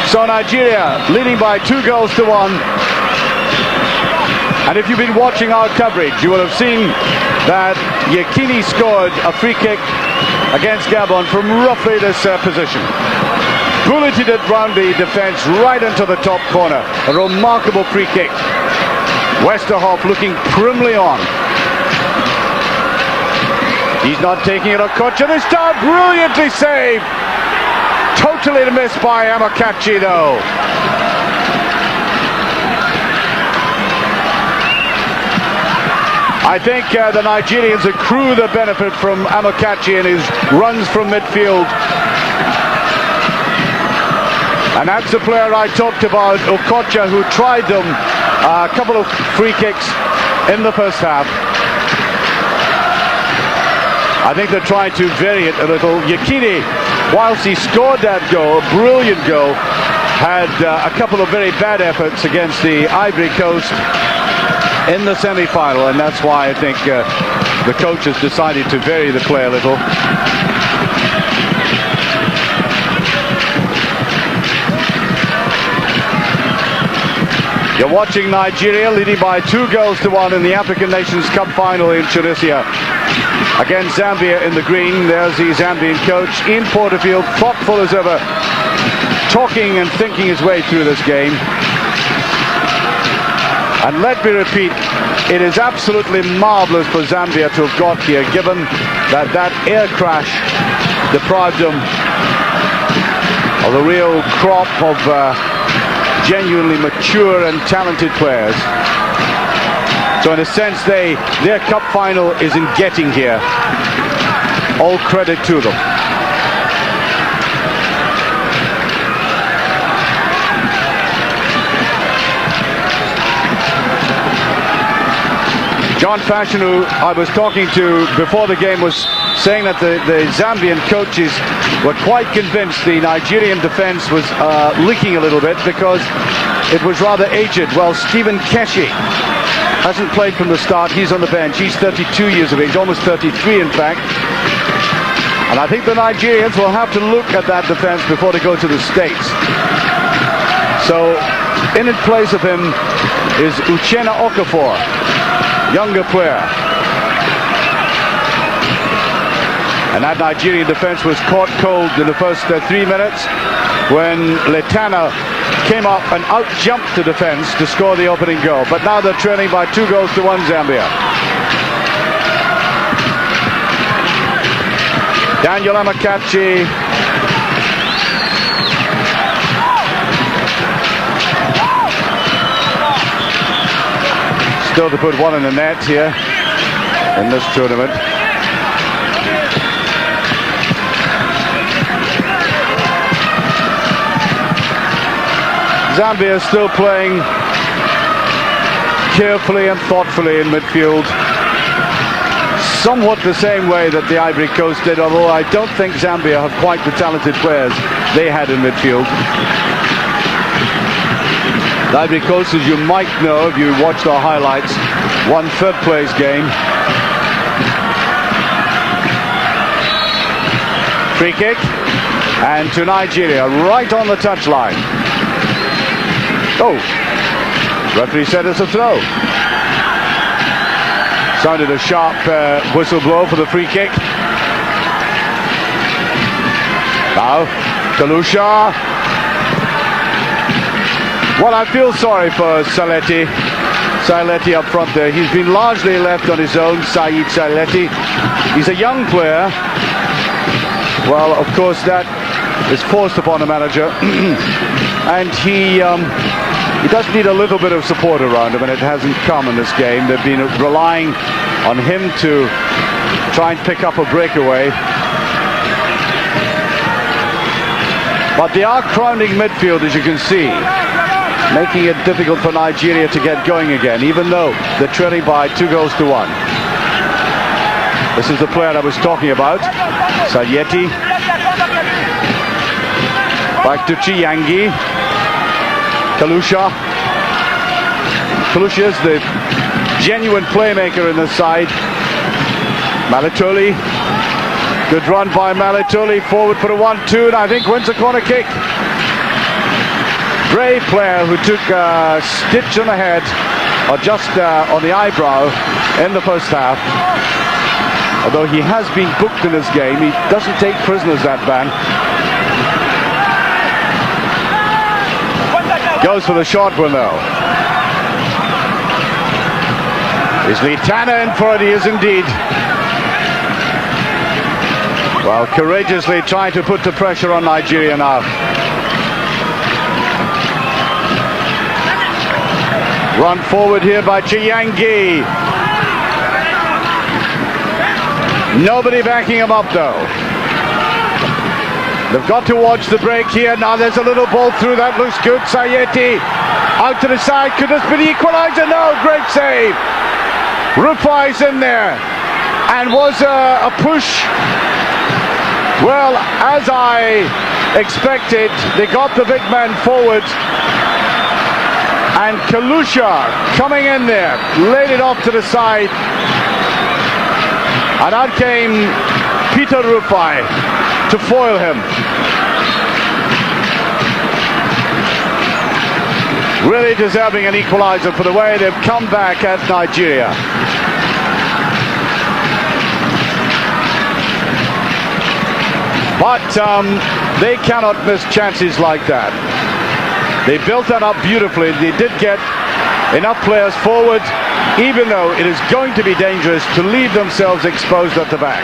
So Nigeria leading by 2 goals to 1. And if you've been watching our coverage, you will have seen that Yekini scored a free kick against Gabon from roughly this position. Bulleted it round the defence right into the top corner. A remarkable free kick. Westerhoff looking primly on. He's not taking it on Okocha this time. Brilliantly saved. Totally missed by Amokachi though. I think the Nigerians accrue the benefit from Amokachi and his runs from midfield. And that's the player I talked about, Okocha, who tried them a couple of free kicks in the first half. I think they're trying to vary it a little. Yekini, whilst he scored that goal, brilliant goal, had a couple of very bad efforts against the Ivory Coast in the semi-final, and that's why I think the coach has decided to vary the play a little. You're watching Nigeria leading by 2 goals to 1 in the African Nations Cup final in Tunisia. Against Zambia in the green. There's the Zambian coach, Ian Porterfield, thoughtful as ever, talking and thinking his way through this game. And let me repeat, it is absolutely marvellous for Zambia to have got here, given that that air crash deprived them of a real crop of genuinely mature and talented players. So in a sense, their cup final is in getting here. All credit to them. John Fashion, who I was talking to before the game, was saying that the Zambian coaches were quite convinced the Nigerian defence was leaking a little bit because it was rather aged. Well, Stephen Keshi hasn't played from the start. He's on the bench. He's 32 years of age, almost 33 in fact. And I think the Nigerians will have to look at that defence before they go to the States. So in place of him is Uchenna Okafor, younger player. And that Nigerian defence was caught cold in the first 3 minutes when Letana came up and out-jumped the defence to score the opening goal. But now they're trailing by 2 goals to 1, Zambia. Daniel Amokachi. Still to put one in the net here in this tournament. Zambia is still playing carefully and thoughtfully in midfield. Somewhat the same way that the Ivory Coast did, although I don't think Zambia have quite the talented players they had in midfield. The Ivory Coast, as you might know if you watched our highlights, won third place game. Free kick, and to Nigeria, right on the touchline. Oh, referee said it's a throw. Sounded a sharp whistle blow for the free kick. Now, Kalusha. Well, I feel sorry for Saleti. Saleti up front there. He's been largely left on his own, Saeed Saleti. He's a young player. Well, of course, that is forced upon a manager. And he does need a little bit of support around him, and it hasn't come in this game. They've been relying on him to try and pick up a breakaway. But they are crowding midfield, as you can see, making it difficult for Nigeria to get going again, even though they're trailing by 2-1. This is the player I was talking about, Sayeti. Back to Chiyangi. Kalusha. Kalusha is the genuine playmaker in this side. Malitoli. Good run by Malitoli. Forward for a 1-2, and I think wins a corner kick. Brave player who took a stitch on the head, or just on the eyebrow, in the first half. Although he has been booked in this game, he doesn't take prisoners, that man. Goes for the short one though. Is Litana in for it? He is indeed. Well, courageously trying to put the pressure on Nigeria now. Run forward here by Chiyangi. Nobody backing him up though. They've got to watch the break here. Now there's a little ball through. That looks good. Sayeti out to the side. Could this be the equalizer? No, great save. Rufai's in there. And was a push. Well, as I expected, they got the big man forward. And Kalusha coming in there, laid it off to the side. And out came Peter Rufai to foil him. Really deserving an equalizer for the way they've come back at Nigeria. But they cannot miss chances like that. They built that up beautifully. They did get enough players forward, even though it is going to be dangerous to leave themselves exposed at the back.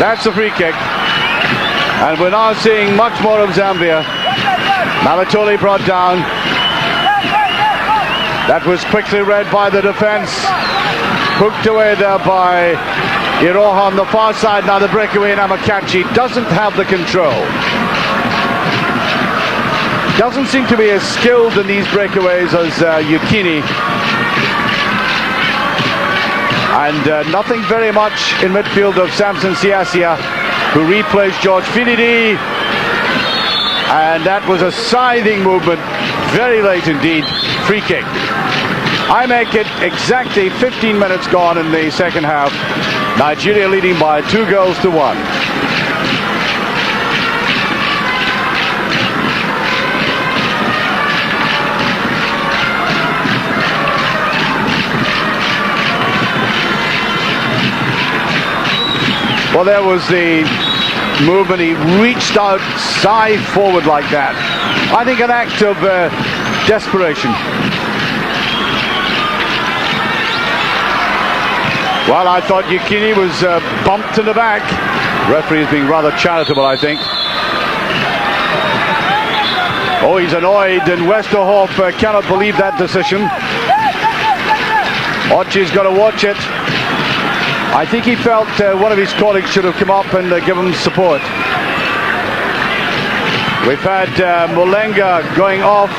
That's a free kick. And we're now seeing much more of Zambia. Malitoli brought down. That was quickly read by the defense. Hooked away there by Iroha on the far side. Now the breakaway in Amakachi doesn't have the control. Doesn't seem to be as skilled in these breakaways as Yukini. And nothing very much in midfield of Samson Siasia, who replays George Finidi. And that was a scything movement, very late indeed. Free kick. I make it exactly 15 minutes gone in the second half. Nigeria leading by 2-1. Well, there was the movement. He reached out, side forward like that. I think an act of desperation. Well, I thought Yukini was bumped in the back. Referee is being rather charitable, I think. Oh, he's annoyed, and Westerhoff cannot believe that decision. Ochi's got to watch it. I think he felt one of his colleagues should have come up and given him support. We've had Mulenga going off.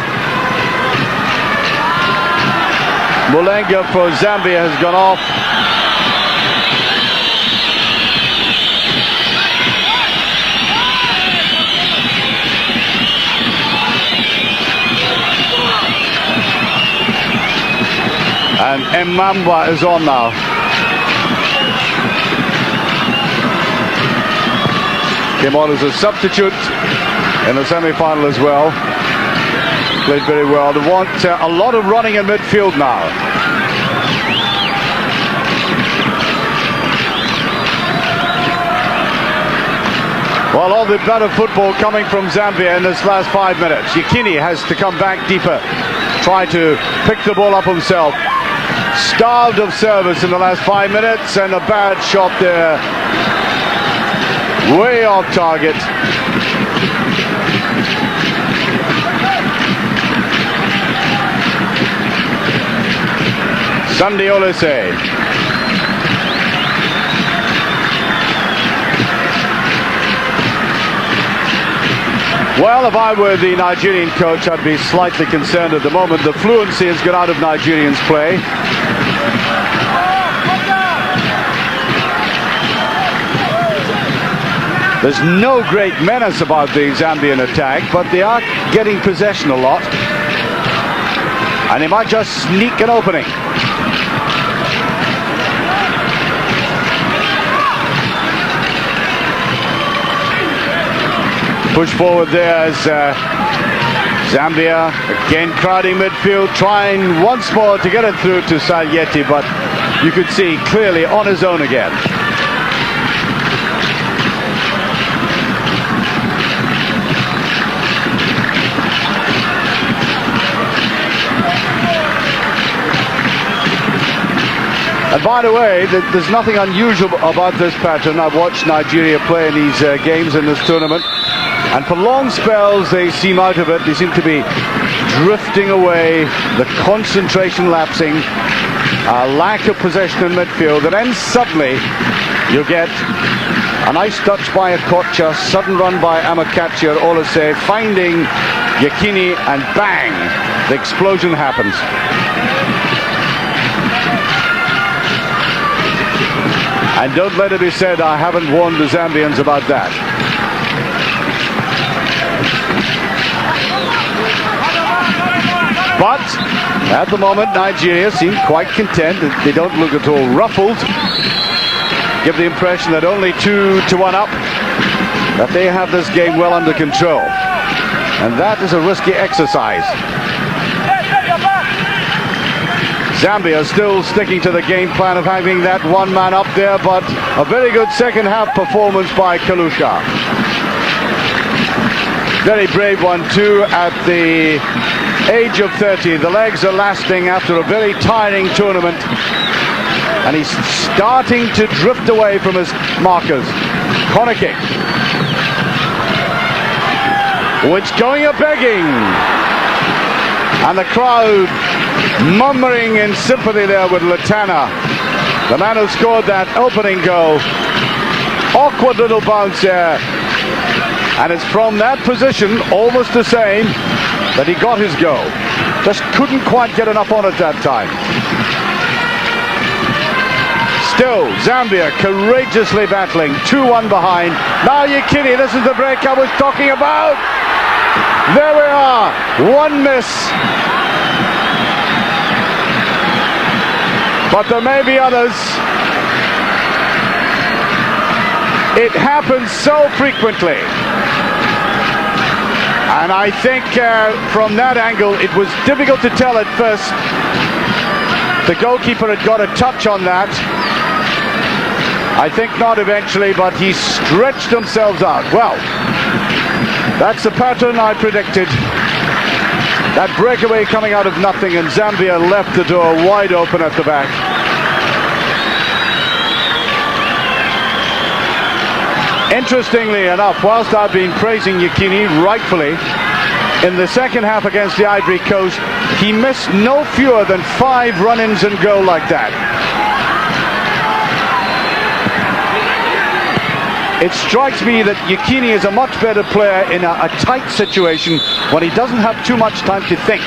Mulenga for Zambia has gone off. And Mbamba is on now. Came on as a substitute in the semi-final as well. Played very well. They want a lot of running in midfield now. Well, all the better football coming from Zambia in this last 5 minutes. Yekini has to come back deeper, try to pick the ball up himself. Starved of service in the last 5 minutes, and a bad shot there. Way off target. Sunday Olise. Well, if I were the Nigerian coach, I'd be slightly concerned at the moment. The fluency has got out of Nigerians' play. There's no great menace about the Zambian attack, but they are getting possession a lot. And they might just sneak an opening. Push forward there as Zambia again crowding midfield, trying once more to get it through to Salyeti, but you could see clearly on his own again. And by the way, there's nothing unusual about this pattern. I've watched Nigeria play in these games in this tournament. And for long spells, they seem out of it. They seem to be drifting away, the concentration lapsing, lack of possession in midfield. And then suddenly, you get a nice touch by Okocha, sudden run by Amakachi or Olise, finding Yekini, and bang, the explosion happens. And don't let it be said I haven't warned the Zambians about that. But at the moment, Nigeria seem quite content. They don't look at all ruffled. Give the impression that only 2-1 up, that they have this game well under control. And that is a risky exercise. Zambia still sticking to the game plan of having that one man up there, but a very good second half performance by Kalusha. Very brave one too at the age of 30. The legs are lasting after a very tiring tournament, and he's starting to drift away from his markers. Corner kick, which going a begging, and the crowd murmuring in sympathy there with Latana, the man who scored that opening goal. Awkward little bounce there, and it's from that position, almost the same, that he got his goal. Just couldn't quite get enough on it that time. Still, Zambia courageously battling, 2-1 behind. Now Yekini, this is the break I was talking about. There we are, one miss. But there may be others. It happens so frequently. And I think from that angle, it was difficult to tell at first. The goalkeeper had got a touch on that. I think not eventually, but he stretched themselves out. Well, that's the pattern I predicted. That breakaway coming out of nothing, and Zambia left the door wide open at the back. Interestingly enough, whilst I've been praising Yekini rightfully, in the second half against the Ivory Coast, he missed no fewer than 5 run-ins and goal like that. it strikes me that Yekini is a much better player in a tight situation when he doesn't have too much time to think.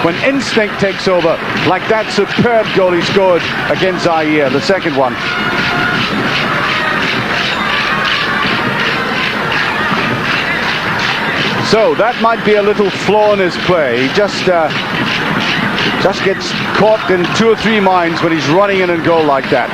When instinct takes over, like that superb goal he scored against Zaire, the second one. So that might be a little flaw in his play. He just gets caught in 2 or 3 minds when he's running in and goal like that.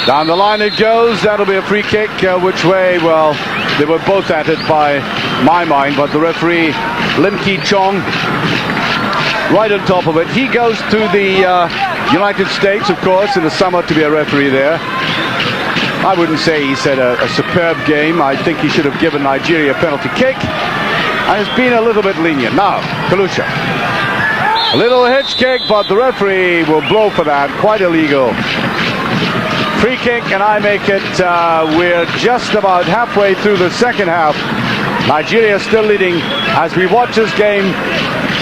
Down the line it goes. That'll be a free kick. Which way? Well, they were both at it by my mind, but the referee, Lim Ki Chong, right on top of it. He goes to the United States, of course, in the summer to be a referee there. I wouldn't say he's had a superb game. I think he should have given Nigeria a penalty kick, and it's been a little bit lenient. Now, Kalusha. A little hitch kick, but the referee will blow for that. Quite illegal. Free kick, and I make it. We're just about halfway through the second half. Nigeria still leading as we watch this game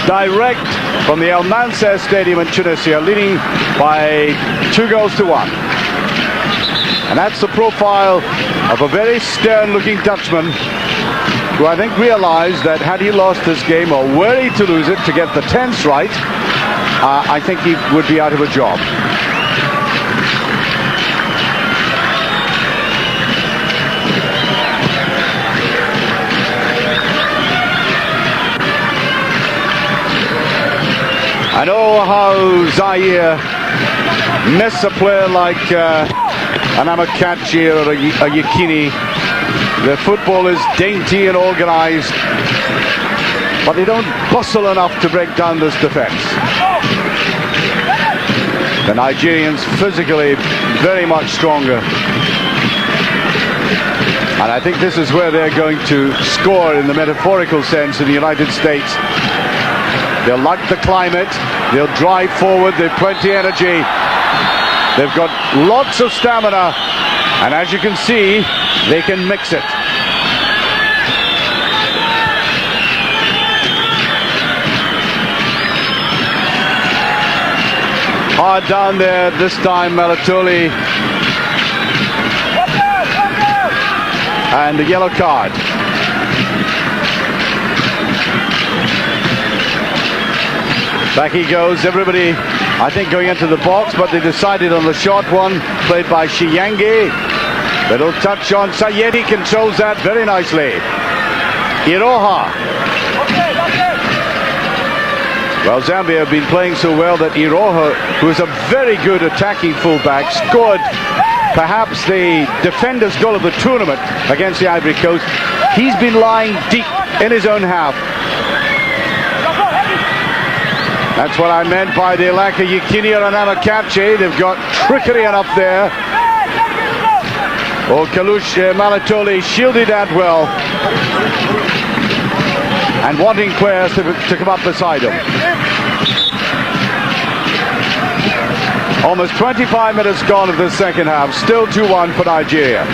direct from the El Mansour Stadium in Tunisia, leading by 2-1. And that's the profile of a very stern-looking Dutchman who I think realized that had he lost this game, or were he to lose it to get the tense right, I think he would be out of a job. I know how Zaire miss a player like an Amakachi or a Yekini. Their football is dainty and organized, but they don't bustle enough to break down this defense. The Nigerians physically very much stronger. And I think this is where they're going to score in the metaphorical sense in the United States. They'll like the climate, they'll drive forward, they've plenty of energy, they've got lots of stamina, and as you can see, they can mix it. Hard down there this time, Malatoli, and the yellow card. Back he goes, everybody, I think, going into the box, but they decided on the short one, played by Shiyangi. Little touch on Sayedi, controls that very nicely. Iroha. Well, Zambia have been playing so well that Iroha, who is a very good attacking fullback, scored perhaps the defender's goal of the tournament against the Ivory Coast. He's been lying deep in his own half. That's what I meant by the lack of Yekini or Amakachi. They've got trickery enough there. Oh, Kalush Malatoli shielded that well, and wanting players to come up beside him. Almost 25 minutes gone of the second half. Still 2-1 for Nigeria.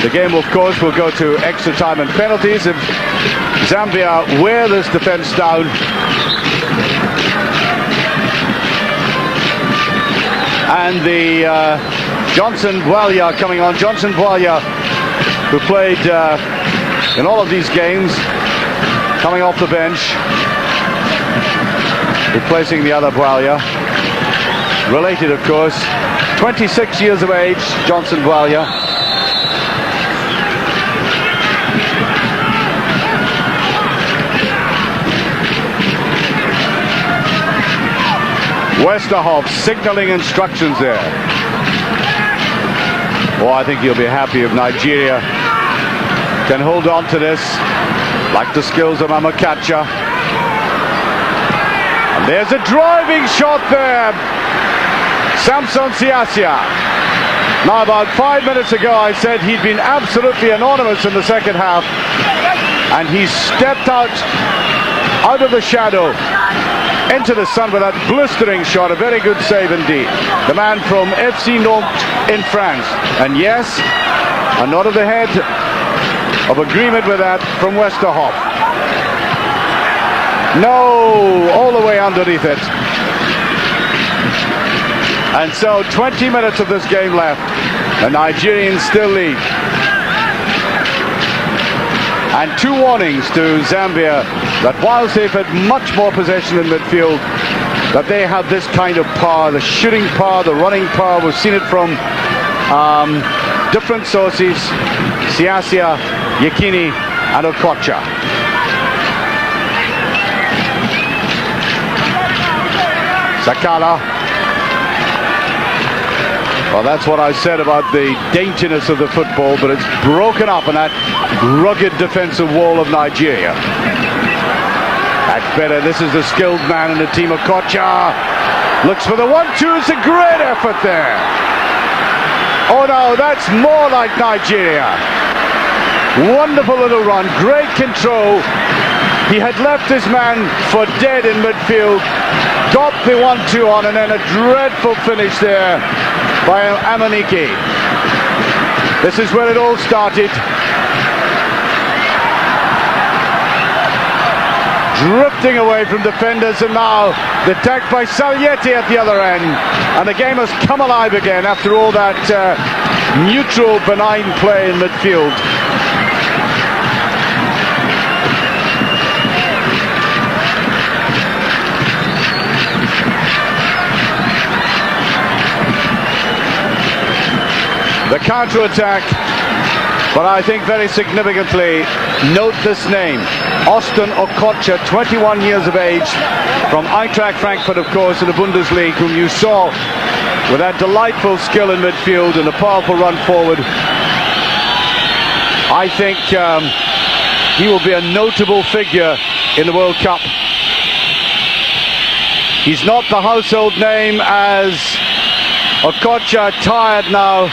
The game, of course, will go to extra time and penalties if Zambia wear this defense down. And the Johnson Bwalya coming on. Johnson Bwalya, who played in all of these games, coming off the bench, replacing the other Bwalya. Related, of course. 26 years of age, Johnson Bwalya. Westerhoff signaling instructions there. Oh, I think he'll be happy if Nigeria can hold on to this, like the skills of Amakacha. And there's a driving shot there. Samson Siasia. Now, about 5 minutes ago, I said he'd been absolutely anonymous in the second half, and he stepped out of the shadow into the sun with that blistering shot. A very good save indeed. The man from FC Nantes in France. And yes, a nod of the head of agreement with that from Westerhoff. No, all the way underneath it. And so 20 minutes of this game left. The Nigerians still lead. And two warnings to Zambia that whilst they've had much more possession in midfield, that they have this kind of power, the shooting power, the running power. We've seen it from different sources: Siasia, Yekini and Okocha. Sakala. Well, that's what I said about the daintiness of the football, but it's broken up in that rugged defensive wall of Nigeria. That's better. This is the skilled man in the team. Okocha looks for the 1-2. It's a great effort there. Oh no, that's more like Nigeria. Wonderful little run, great control. He had left his man for dead in midfield, got the 1-2 on, and then a dreadful finish there by Amaniki. This is where it all started. Drifting away from defenders, and now the attack by Salieti at the other end. And the game has come alive again after all that neutral, benign play in midfield. The counter-attack, but I think very significantly, note this name, Austin Okocha, 21 years of age, from Eintracht Frankfurt, of course, in the Bundesliga, whom you saw with that delightful skill in midfield and a powerful run forward. I think he will be a notable figure in the World Cup. He's not the household name as Okocha, tired now.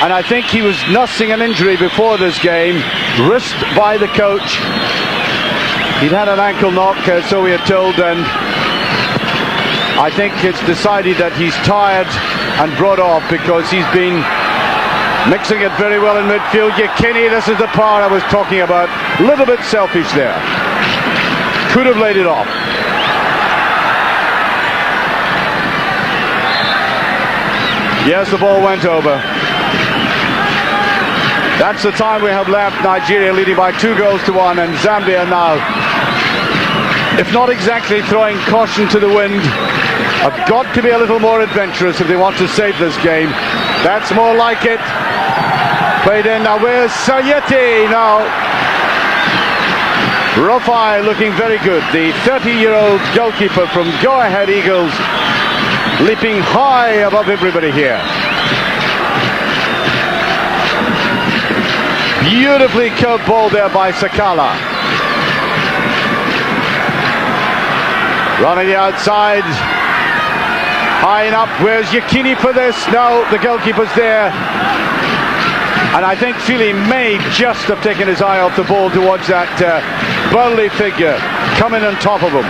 And I think he was nursing an injury before this game, risked by the coach. He'd had an ankle knock, so we are told, and I think it's decided that he's tired and brought off because he's been mixing it very well in midfield. Yekini, this is the power I was talking about. A little bit selfish there. Could have laid it off. Yes, the ball went over. That's the time we have left. Nigeria leading by 2-1, and Zambia now, if not exactly throwing caution to the wind, have got to be a little more adventurous if they want to save this game. That's more like it. Played in now. Where's Sayeti now? Rufai looking very good. The 30-year-old goalkeeper from Go Ahead Eagles, leaping high above everybody here. Beautifully curved ball there by Sakala. Running the outside. High enough. Where's Yekini for this? No, the goalkeeper's there. And I think Philly may just have taken his eye off the ball towards that burly figure coming on top of him.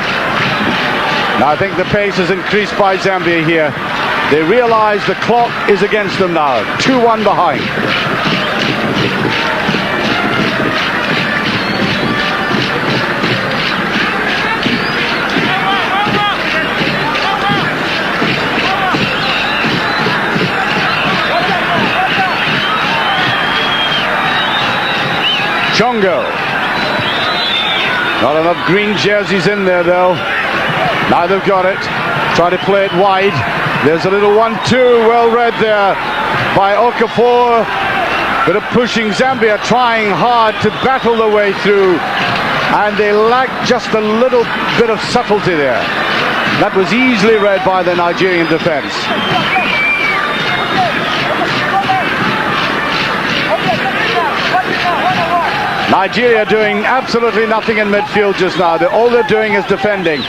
Now I think the pace has increased by Zambia here. They realize the clock is against them now. 2-1 behind. Chongo. Not enough green jerseys in there though. Now they've got it. Try to play it wide. There's a little 1-2, well read there by Okafor. Bit of pushing. Zambia trying hard to battle their way through, and they lack just a little bit of subtlety there. That was easily read by the Nigerian defense. Nigeria doing absolutely nothing in midfield just now. All they're doing is defending.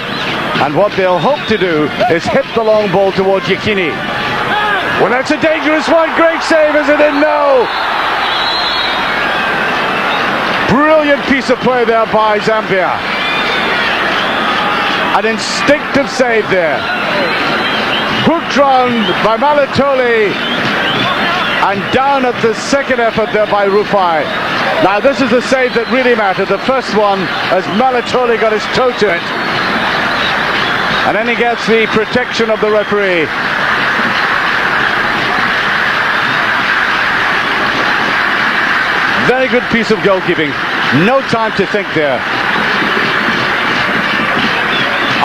And what they'll hope to do is hit the long ball towards Yekini. Well, that's a dangerous one. Great save, is it? And no! Brilliant piece of play there by Zambia. An instinctive save there. Hooked round by Malatoli. And down at the second effort there by Rufai. Now this is the save that really mattered. The first one, as Malatoli got his toe to it. And then he gets the protection of the referee. Very good piece of goalkeeping. No time to think there.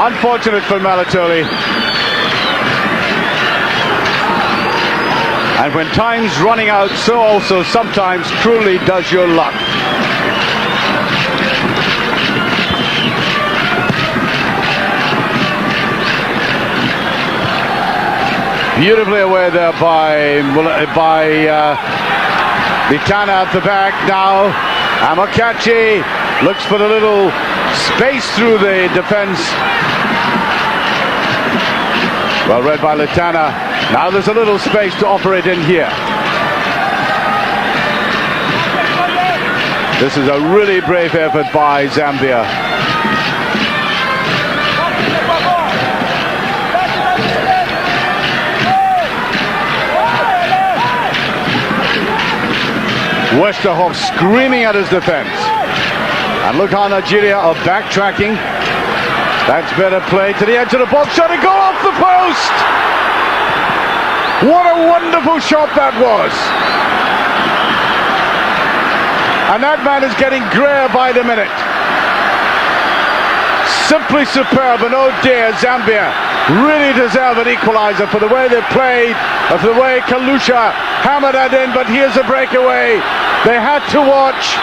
Unfortunate for Malatoli. And when time's running out, so also sometimes truly does your luck. Beautifully away there by Bitana at the back now. Amokachi looks for the little space through the defense. Well read by Litana. Now there's a little space to operate in here. This is a really brave effort by Zambia. Westerhoff screaming at his defense. And look how Nigeria are backtracking. That's better play to the edge of the box. Shot to go off the post. What a wonderful shot that was. And that man is getting grayer by the minute. Simply superb. And oh dear, Zambia really deserve an equalizer for the way they played, for the way Kalusha hammered that in. But here's a breakaway. They had to watch.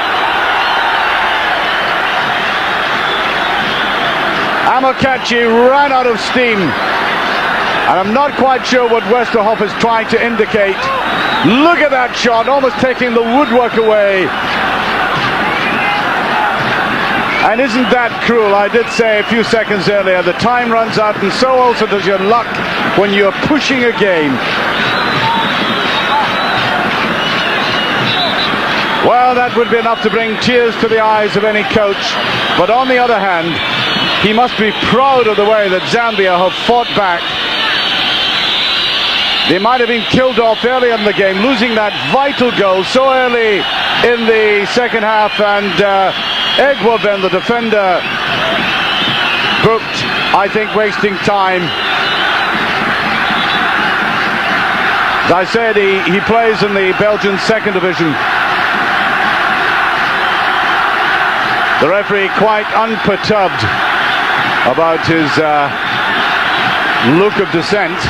Amokachi ran out of steam. And I'm not quite sure what Westerhoff is trying to indicate. Look at that shot, almost taking the woodwork away. And isn't that cruel? I did say a few seconds earlier, the time runs out, and so also does your luck when you're pushing a game. Well, that would be enough to bring tears to the eyes of any coach. But on the other hand, he must be proud of the way that Zambia have fought back. They might have been killed off early in the game, losing that vital goal so early in the second half, and Egwoben, the defender, booked, I think, wasting time. As I said, he plays in the Belgian second division. The referee quite unperturbed about his look of dissent.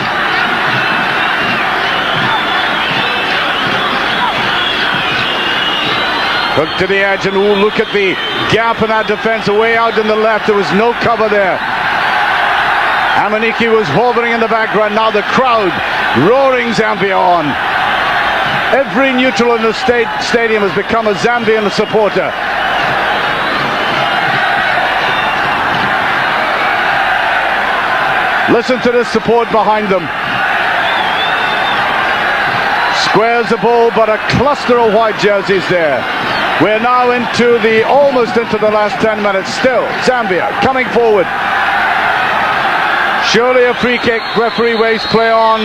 Hook to the edge, and look at the gap in that defense away out in the left. There was no cover there. Amaniki was hovering in the background. Now the crowd roaring Zambia on. Every neutral in the stadium has become a Zambian supporter. Listen to the support behind them. Squares the ball, but a cluster of white jerseys there. We're now almost into the last 10 minutes. Still, Zambia coming forward. Surely a free kick. Referee waves play on.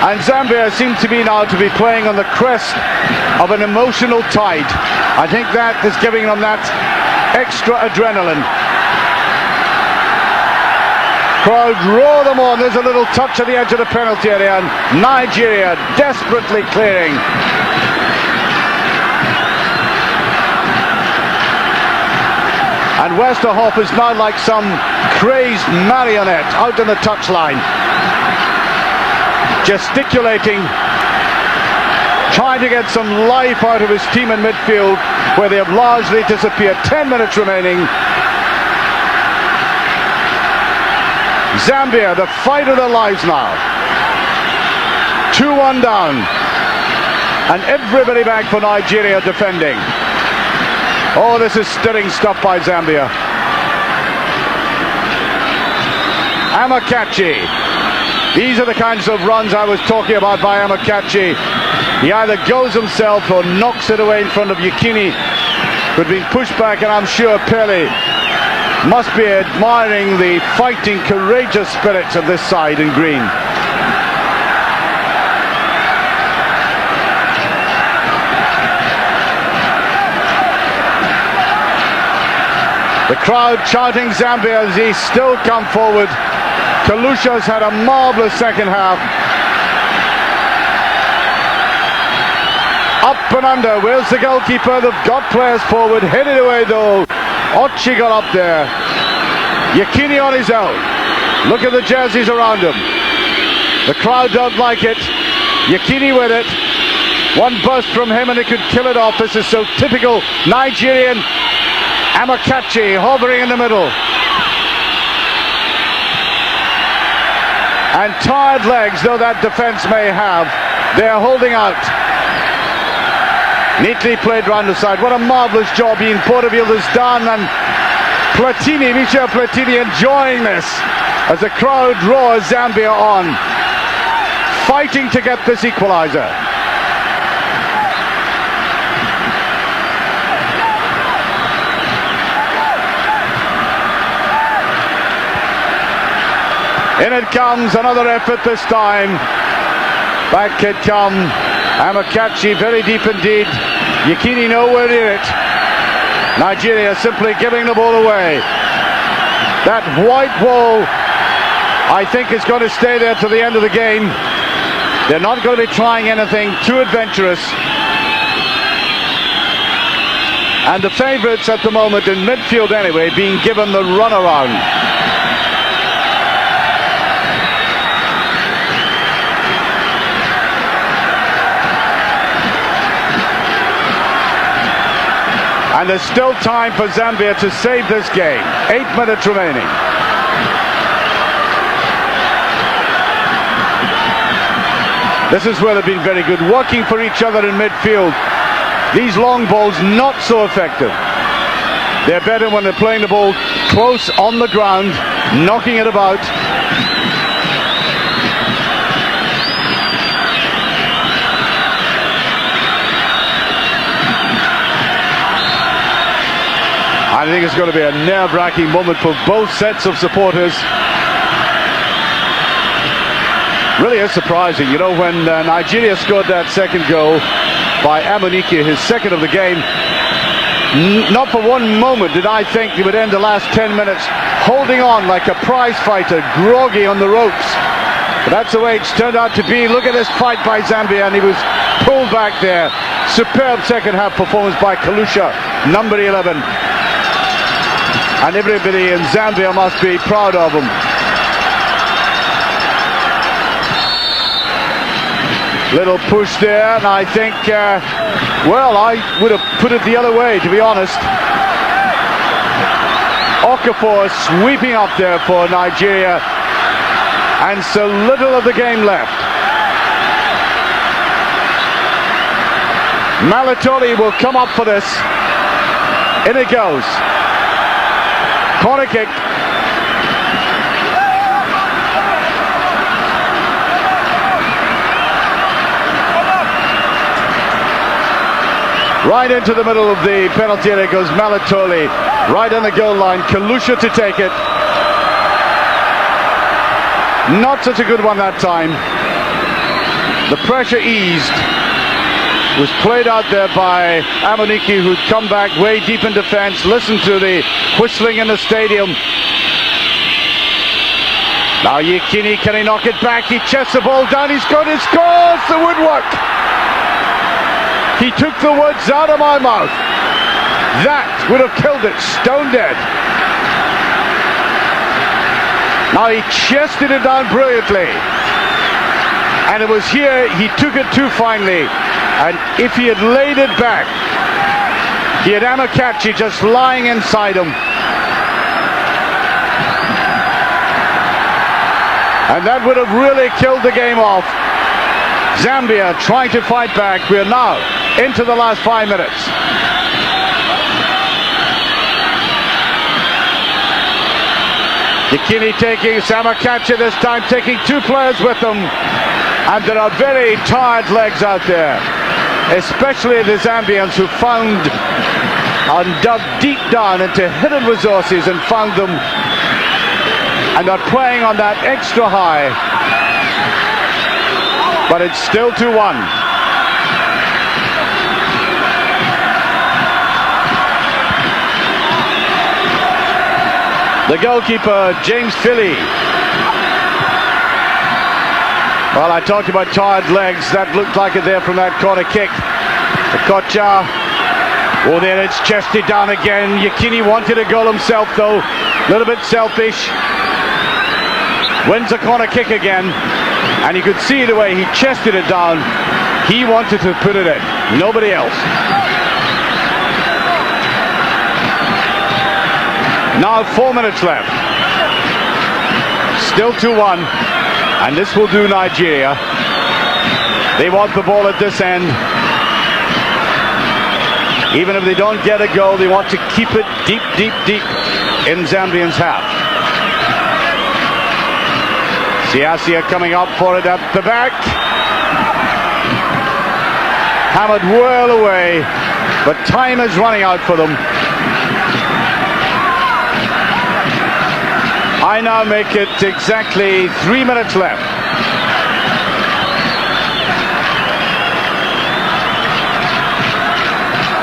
And Zambia seem to be playing on the crest of an emotional tide. I think that is giving them that extra adrenaline. Crowd roar them on. There's a little touch at the edge of the penalty area, and Nigeria desperately clearing. And Westerhoff is now like some crazed marionette out on the touchline, gesticulating, trying to get some life out of his team in midfield, where they have largely disappeared. 10 minutes remaining. Zambia, the fight of their lives now. 2-1 down. And everybody back for Nigeria defending. Oh, this is stirring stuff by Zambia. Amokachi. These are the kinds of runs I was talking about by Amokachi. He either goes himself or knocks it away in front of Yukini, who'd been pushed back, and I'm sure Pele must be admiring the fighting, courageous spirits of this side in green. The crowd chanting Zambia as he still come forward. Kalusha's had a marvellous second half. Up and under. Where's the goalkeeper? They've got players forward. Hit it away though. Ochi got up there. Yakini on his own. Look at the jerseys around him. The crowd don't like it. Yakini with it. One burst from him and it could kill it off. This is so typical Nigerian. Amakachi hovering in the middle. And tired legs, though that defence may have, they're holding out. Neatly played round the side. What a marvellous job Ian Porterfield has done. And Platini, Michel Platini enjoying this as the crowd roars Zambia on. Fighting to get this equaliser. In it comes, another effort this time. Back it come. Amakachi very deep indeed. Yakini nowhere near it. Nigeria simply giving the ball away. That white wall, I think, is going to stay there to the end of the game. They're not going to be trying anything too adventurous. And the favourites at the moment in midfield anyway, being given the runaround. And there's still time for Zambia to save this game. 8 minutes remaining. This is where they've been very good, working for each other in midfield. These long balls not so effective. They're better when they're playing the ball close on the ground, knocking it about. I think it's going to be a nerve-wracking moment for both sets of supporters. Really is surprising, you know, when Nigeria scored that second goal by Amunike, his second of the game. Not for one moment did I think he would end the last 10 minutes holding on like a prize fighter, groggy on the ropes. But that's the way it's turned out to be. Look at this fight by Zambia, and he was pulled back there. Superb second half performance by Kalusha, number 11. And everybody in Zambia must be proud of him. Little push there, and I think, well, I would have put it the other way, to be honest. Okafor sweeping up there for Nigeria, and so little of the game left. Malatoli will come up for this. In it goes. Corner kick. Right into the middle of the penalty area goes Malatoli. Right on the goal line. Kalusha to take it. Not such a good one that time. The pressure eased. Was played out there by Amunike, who'd come back way deep in defence. Listen to the whistling in the stadium. Now Yakini, can he knock it back? He chests the ball down, he's got it, scores the woodwork! He took the words out of my mouth. That would have killed it, stone dead. Now he chested it down brilliantly. And it was here, he took it too finely. And if he had laid it back, he had Amakachi just lying inside him. And that would have really killed the game off. Zambia trying to fight back. We are now into the last 5 minutes. Yakini taking Amakachi this time, taking 2 players with them. And there are very tired legs out there, especially the Zambians, who found and dug deep down into hidden resources and found them, and are playing on that extra high. But it's still 2-1. The goalkeeper, James Philly. Well, I talked about tired legs. That looked like it there from that corner kick. Kocha. Oh, there it's chested down again. Yekini wanted a goal himself, though. A little bit selfish. Wins a corner kick again. And you could see the way he chested it down. He wanted to put it in. Nobody else. Now 4 minutes left. Still 2-1. And this will do Nigeria. They want the ball at this end. Even if they don't get a goal, they want to keep it deep, deep, deep in Zambian's half. Siasia coming up for it at the back. Hammered well away, but time is running out for them. I now make it exactly 3 minutes left.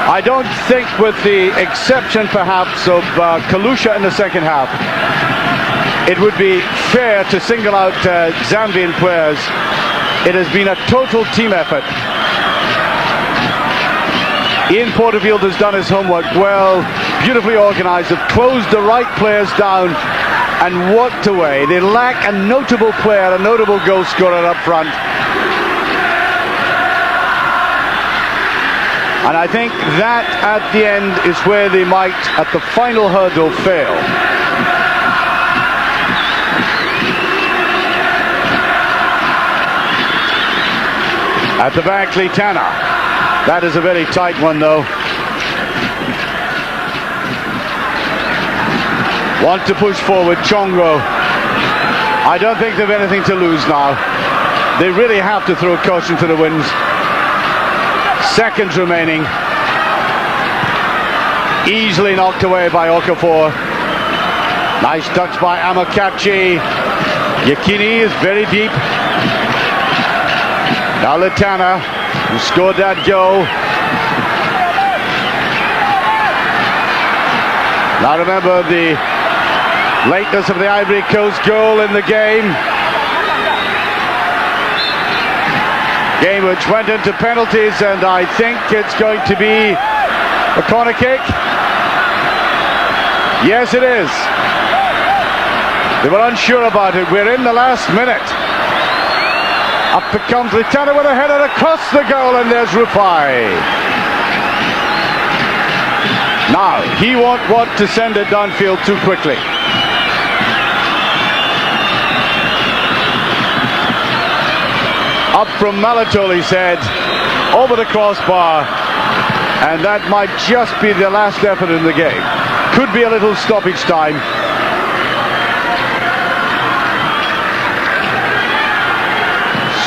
I don't think, with the exception perhaps of Kalusha in the second half, it would be fair to single out Zambian players. It has been a total team effort. Ian Porterfield has done his homework well, beautifully organised, have closed the right players down and walked away. They lack a notable player, a notable goal scorer up front. And I think that at the end is where they might, at the final hurdle, fail. At the back, Litana. That is a very tight one, though. Want to push forward, Chongo. I don't think they've anything to lose now. They really have to throw caution to the winds. Seconds remaining. Easily knocked away by Okafor. Nice touch by Amokachi. Yekini is very deep. Now Litana, who scored that goal. Now remember the lateness of the Ivory Coast goal in the game. Game which went into penalties, and I think it's going to be a corner kick. Yes, it is. They were unsure about it. We're in the last minute. Up it comes Litana with a header across the goal, and there's Rufai. Now, he won't want to send it downfield too quickly. Up from Malatol, he said, over the crossbar, and that might just be the last effort in the game. Could be a little stoppage time.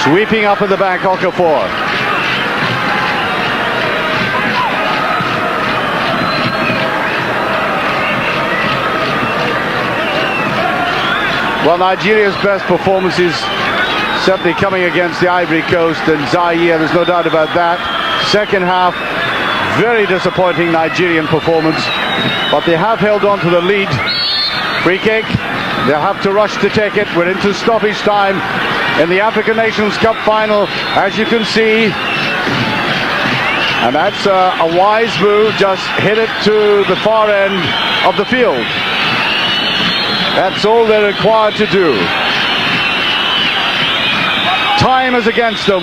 Sweeping up at the back, Okafor. Well, Nigeria's best performances certainly coming against the Ivory Coast and Zaire, there's no doubt about that. Second half, very disappointing Nigerian performance, but they have held on to the lead. Free kick, they'll have to rush to take it. We're into stoppage time in the African Nations Cup final, as you can see. And that's a wise move, just hit it to the far end of the field. That's all they're required to do. Time is against them.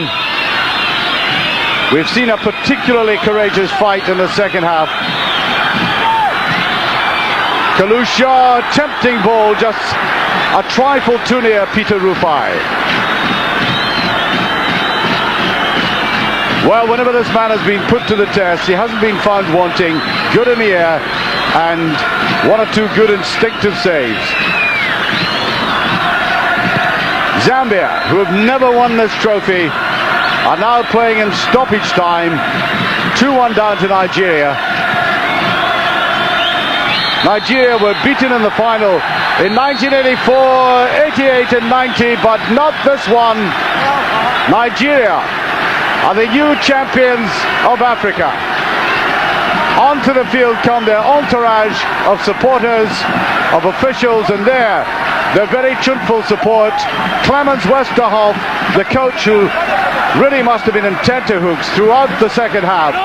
We've seen a particularly courageous fight in the second half. Kalusha, tempting ball, just a trifle too near Peter Rufai. Well, whenever this man has been put to the test, he hasn't been found wanting. Good in the air, and one or two good instinctive saves. Zambia, who have never won this trophy, are now playing in stoppage time. 2-1 down to Nigeria. Nigeria were beaten in the final in 1984, 88 and 90, but not this one. Nigeria are the new champions of Africa. Onto the field come their entourage of supporters, of officials, and their very truthful support. Clemens Westerhoff, the coach who really must have been in tenterhooks throughout the second half,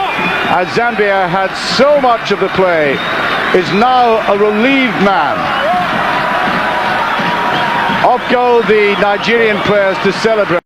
as Zambia had so much of the play, is now a relieved man. Off go the Nigerian players to celebrate.